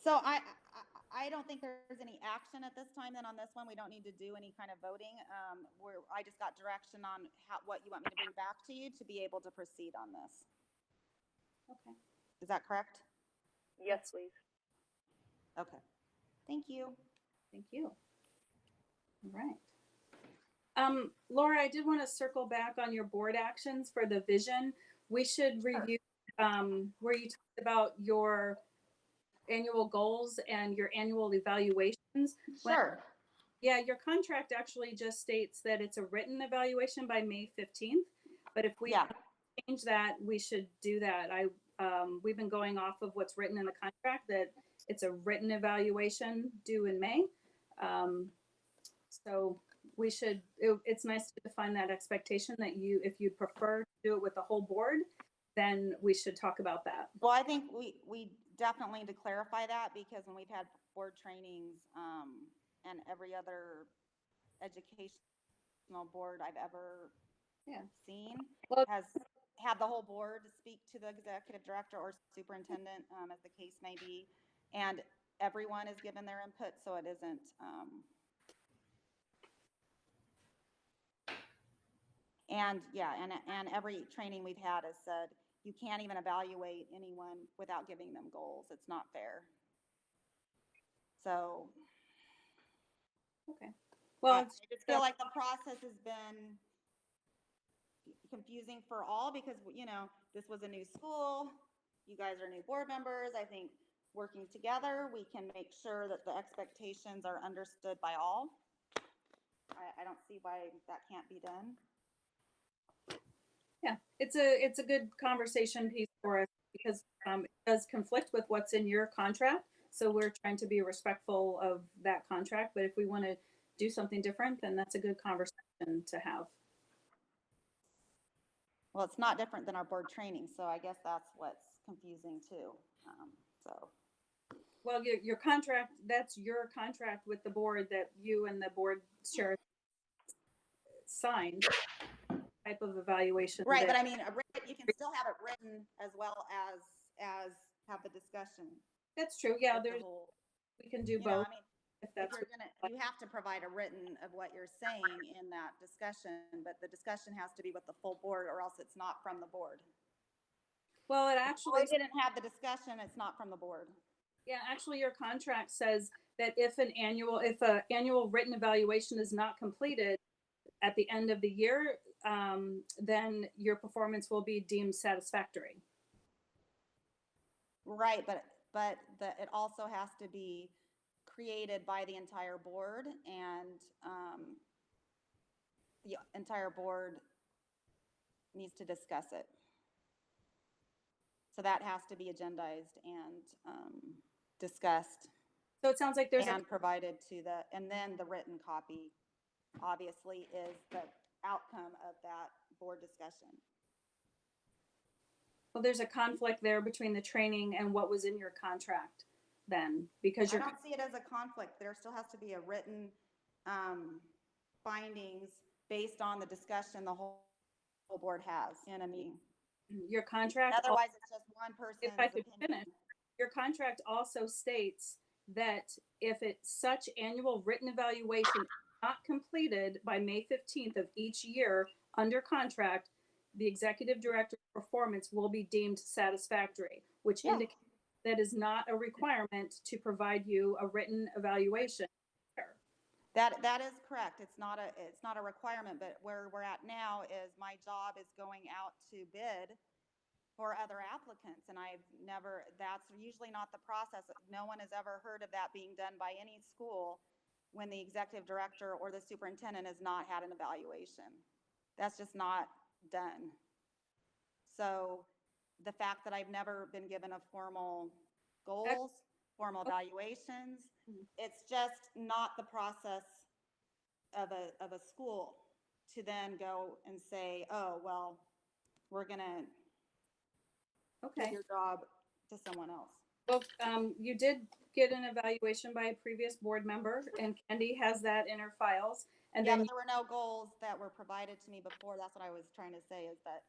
So I don't think there's any action at this time. Then on this one, we don't need to do any kind of voting. I just got direction on what you want me to bring back to you to be able to proceed on this. Okay. Is that correct? Yes, please. Okay. Thank you. Thank you. All right. Laura, I did want to circle back on your board actions for the vision. We should review where you talked about your annual goals and your annual evaluations. Sure. Your contract actually just states that it's a written evaluation by May 15th. But if we change that, we should do that. We've been going off of what's written in the contract, that it's a written evaluation due in May. So we should, it's nice to define that expectation that if you'd prefer to do it with the whole board, then we should talk about that. Well, I think we definitely need to clarify that, because when we've had board trainings and every other educational board I've ever seen has had the whole board speak to the executive director or superintendent, as the case may be, and everyone is given their input, so it isn't and every training we've had has said you can't even evaluate anyone without giving them goals. It's not fair. So okay, well, I just feel like the process has been confusing for all, because this was a new school, you guys are new board members. I think working together we can make sure that the expectations are understood by all. I don't see why that can't be done. Yeah, it's a good conversation piece for us, because it does conflict with what's in your contract. So we're trying to be respectful of that contract. But if we want to do something different, then that's a good conversation to have. Well, it's not different than our board training, so I guess that's what's confusing too. Well, your contract, that's your contract with the board that you and the board chair signed. Type of evaluation, right? But I mean, you can still have it written as well as have the discussion. That's true. Yeah, we can do both. I mean, if that's you have to provide a written of what you're saying in that discussion, but the discussion has to be with the full board, or else it's not from the board. Well, it actually didn't have the discussion. It's not from the board. Yeah, actually, your contract says that if a annual written evaluation is not completed at the end of the year, then your performance will be deemed satisfactory. Right, but it also has to be created by the entire board, and the entire board needs to discuss it. So that has to be agendized and discussed So it sounds like there's and provided to and then the written copy obviously is the outcome of that board discussion. there's a conflict there between the training and what was in your contract then, because I you're, don't see it as a conflict. There still has to be a written findings based on the discussion the whole board has in a meeting. your contract. Otherwise, it's just one If person's I could opinion. finish, your contract also states that if such annual written evaluation is not completed by May 15th of each year under contract, the executive director's performance will be deemed satisfactory, which Yeah. indicates that is not a requirement to provide you a written evaluation. That is correct. It's not a requirement, but where we're at now is my job is going out to bid for other applicants, and that's usually not the process. No one has ever heard of that being done by any school when the executive director or the superintendent has not had an evaluation. That's just not done. So the fact that I've never been given a formal goals, formal evaluations, it's just not the process of a school to then go and say, oh, well, we're going to give your job to someone else. Well, you did get an evaluation by a previous board member, and Candy has that in her files. And yeah, then but there were no goals that were provided to me before. That's what I was trying to say, is that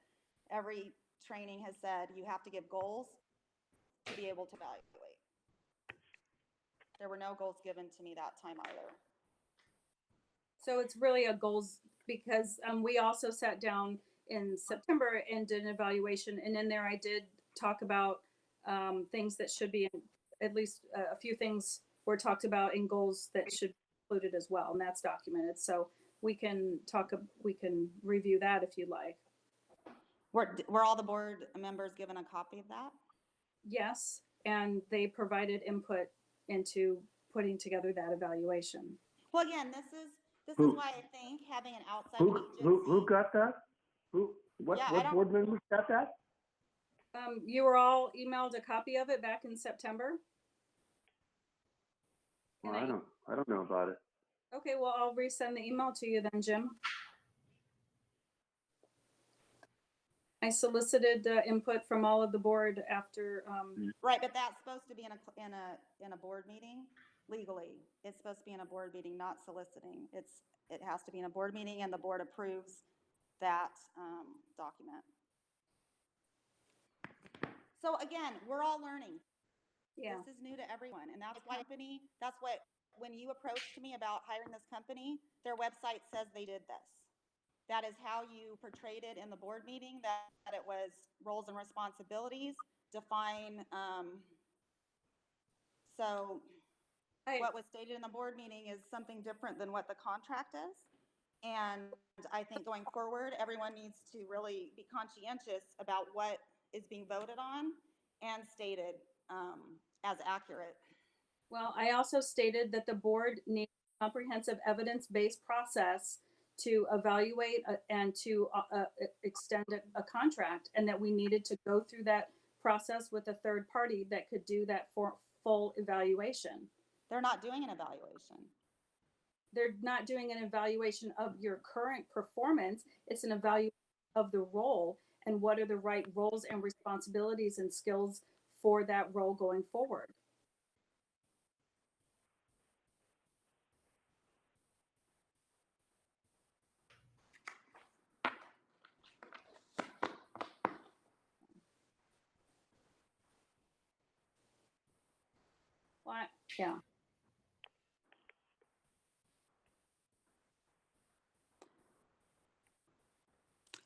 every training has said you have to give goals to be able to evaluate. There were no goals given to me that time either. so it's really a goals, because we also sat down in September and did an evaluation, and in there I did talk about things that should be in, at least a few things were talked about in goals that should be included as well, and that's documented. So we can review that if you'd like. Were all the board members given a copy of that? Yes, and they provided input into putting together that evaluation. Well, again, this is why I think having an outside agency. Who got that? What board members got that? You were all emailed a copy of it back in September. Well, I don't know about it. Okay, well, I'll resend the email to you then, Jim. I solicited input from all of the board after. Right, but that's supposed to be in a board meeting legally. It's supposed to be in a board meeting, not soliciting. It has to be in a board meeting, and the board approves that document. So again, we're all learning. Yeah. This is new to everyone, and that's why when you approached me about hiring this company, their website says they did this. That is how you portrayed it in the board meeting, that it was roles and responsibilities, define. What was stated in the board meeting is something different than what the contract is. And I think going forward, everyone needs to really be conscientious about what is being voted on and stated as accurate. Well, I also stated that the board needs a comprehensive evidence-based process to evaluate and to extend a contract, and that we needed to go through that process with a third party that could do that for full evaluation. They're not doing an evaluation. They're not doing an evaluation of your current performance. It's an evaluation of the role and what are the right roles and responsibilities and skills for that role going forward. What? Yeah.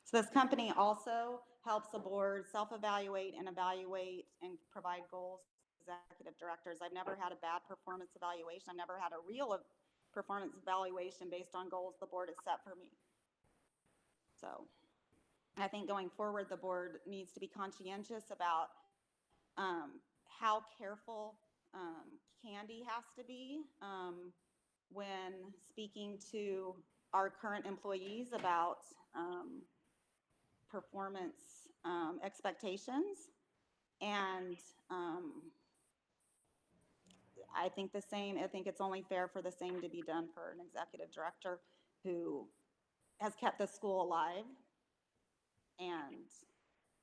So this company also helps the board self-evaluate and evaluate and provide goals executive directors. I've never had a bad performance evaluation. I've never had a real performance evaluation based on goals the board has set for me. So I think going forward, the board needs to be conscientious about how careful Candy has to be when speaking to our current employees about performance expectations. And I think it's only fair for the same to be done for an executive director who has kept the school alive. And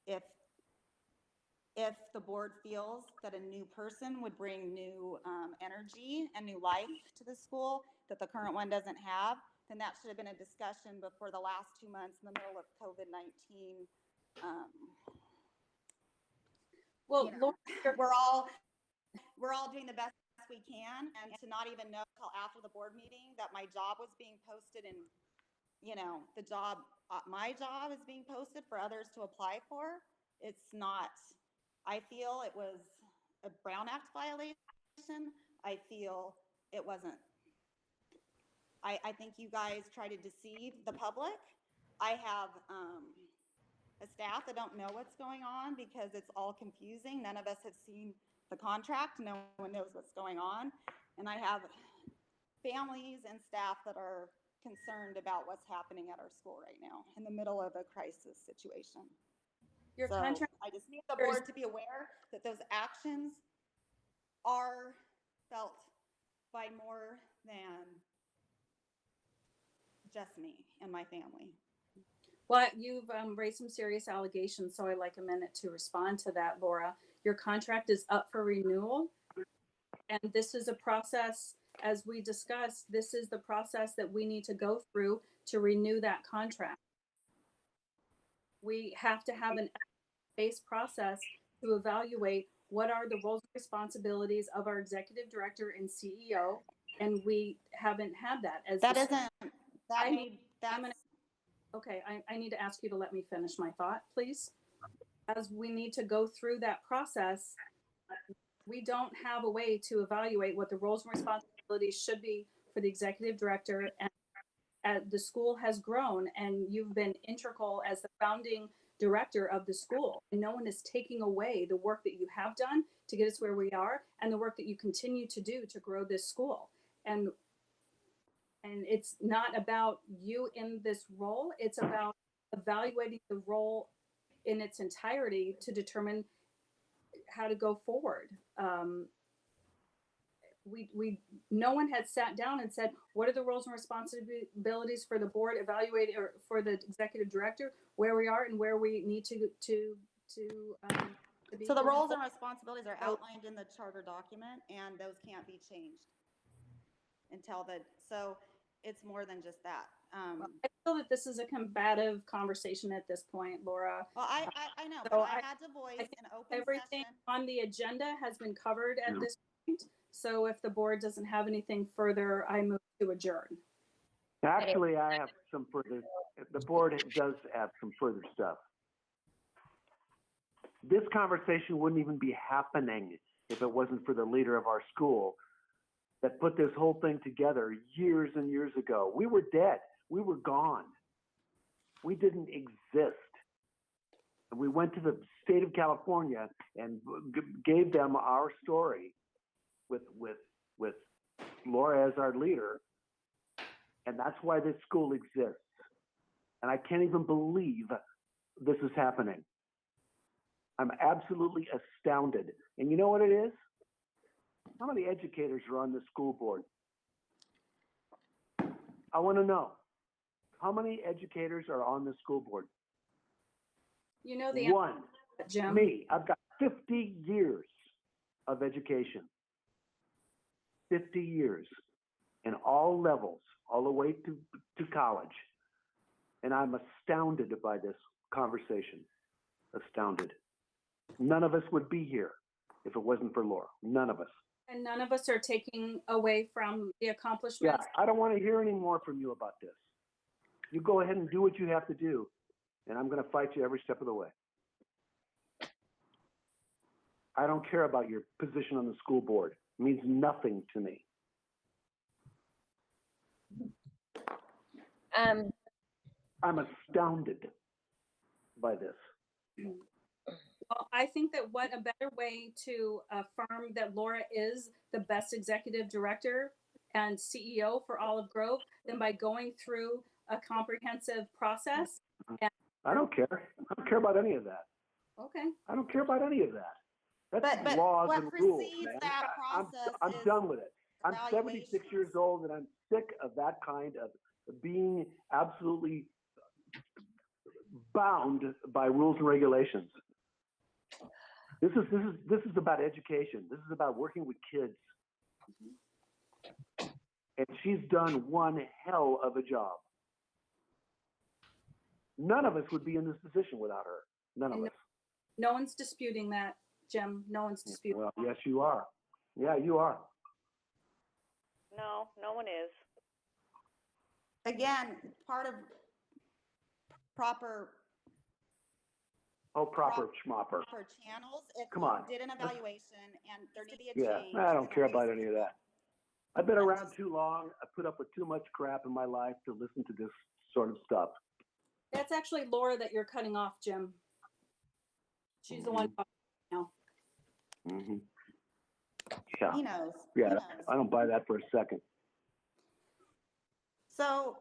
if the board feels that a new person would bring new energy and new life to the school that the current one doesn't have, then that should have been a discussion before the last 2 months in the middle of COVID-19. Well, You know, Laura, we're all doing the best we can, and to not even know until after the board meeting that my job was being posted, and my job is being posted for others to apply for. It's not. I feel it was a Brown Act violation. I feel it wasn't. I think you guys try to deceive the public. I have a staff that don't know what's going on because it's all confusing. None of us have seen the contract. No one knows what's going on. And I have families and staff that are concerned about what's happening at our school right now in the middle of a crisis situation. your So contract, I just need the board to be aware that those actions are felt by more than just me and my family. well, you've raised some serious allegations, so I'd like a minute to respond to that, Laura. Your contract is up for renewal, and this is a process, as we discussed, this is the process that we need to go through to renew that contract. We have to have an based process to evaluate what are the roles and responsibilities of our executive director and CEO, and we haven't had that. Okay, I need to ask you to let me finish my thought, please. As we need to go through that process, we don't have a way to evaluate what the roles and responsibilities should be for the executive director. And the school has grown, and you've been integral as the founding director of the school. And no one is taking away the work that you have done to get us where we are and the work that you continue to do to grow this school. And it's not about you in this role. It's about evaluating the role in its entirety to determine how to go forward. No one had sat down and said, what are the roles and responsibilities for the board, evaluate, or for the executive director, where we are and where we need to be. So the roles and responsibilities are outlined in the charter document, and those can't be changed so it's more than just that. I feel that this is a combative conversation at this point, Laura. Well, I know, So but I had to voice an open everything session. on the agenda has been covered at this point. So if the board doesn't have anything further, I move to adjourn. Actually, I have some further, the board does have some further stuff. This conversation wouldn't even be happening if it wasn't for the leader of our school that put this whole thing together years and years ago. We were dead. We were gone. We didn't exist. And we went to the state of California and gave them our story with Laura as our leader. And that's why this school exists. And I can't even believe this is happening. I'm absolutely astounded. And you know what it is? How many educators are on the school board? I want to know. How many educators are on the school board? You know the One. answer, Jim. Me. I've got 50 years of education. 50 years in all levels, all the way to college. And I'm astounded by this conversation. Astounded. None of us would be here if it wasn't for Laura. None of us. And none of us are taking away from the accomplishments. Yeah, I don't want to hear any more from you about this. You go ahead and do what you have to do, and I'm going to fight you every step of the way. I don't care about your position on the school board. It means nothing to me. Um, I'm astounded by this. Well, I think that what a better way to affirm that Laura is the best executive director and CEO for Olive Grove than by going through a comprehensive process. And, I don't care. I don't care about any of that. okay. I don't care about any of that. That's But laws what and rules, precedes man. that I'm process is done with it. I'm 76 evaluations. years old and I'm sick of that kind of being absolutely bound by rules and regulations. This is about education. This is about working with kids. And she's done one hell of a job. None of us would be in this position without her. None of us. No one's disputing that, Jim. No one's disputing. Well, yes, you are. Yeah, you are. No, no one is. Again, part of proper Proper schmopper. channels. If Come you on. did an evaluation and there needed to be a Yeah, change. I don't then care obviously about any of that. I've been around too long. I put up with too much crap in my life to listen to this sort of stuff. That's actually Laura that you're cutting off, Jim. She's the one talking now. Mm-hmm. Yeah. He knows. Yeah, He knows. I don't buy that for a second. So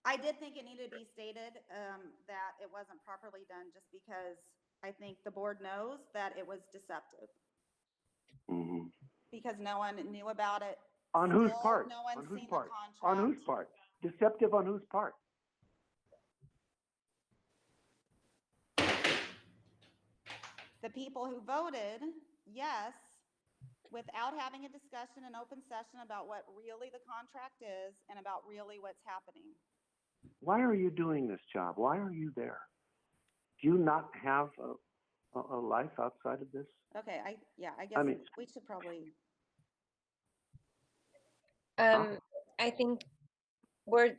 I did think it needed to be stated that it wasn't properly done just because I think the board knows that it was deceptive Mm-hmm. because no one knew about it. On whose Still, part? No one's On whose seen part? the contract. On whose part? Deceptive on whose part? The people who voted yes, without having a discussion in open session about what really the contract is and about really what's happening. Why are you doing this job? Why are you there? Do you not have a life outside of this? Okay, I guess mean- we should probably. I think we're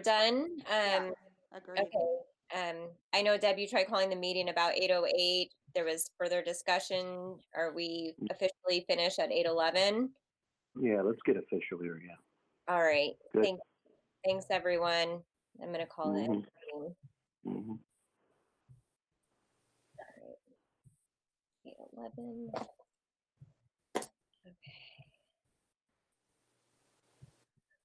done. Yeah, agreed. Okay. I know, Deb, you tried calling the meeting about 8:08. There was further discussion. Are we officially finished at 8:11? Yeah, let's get official here. Yeah. All right. Good. Thanks, everyone. I'm going to call it. Mm-hmm. 8:11.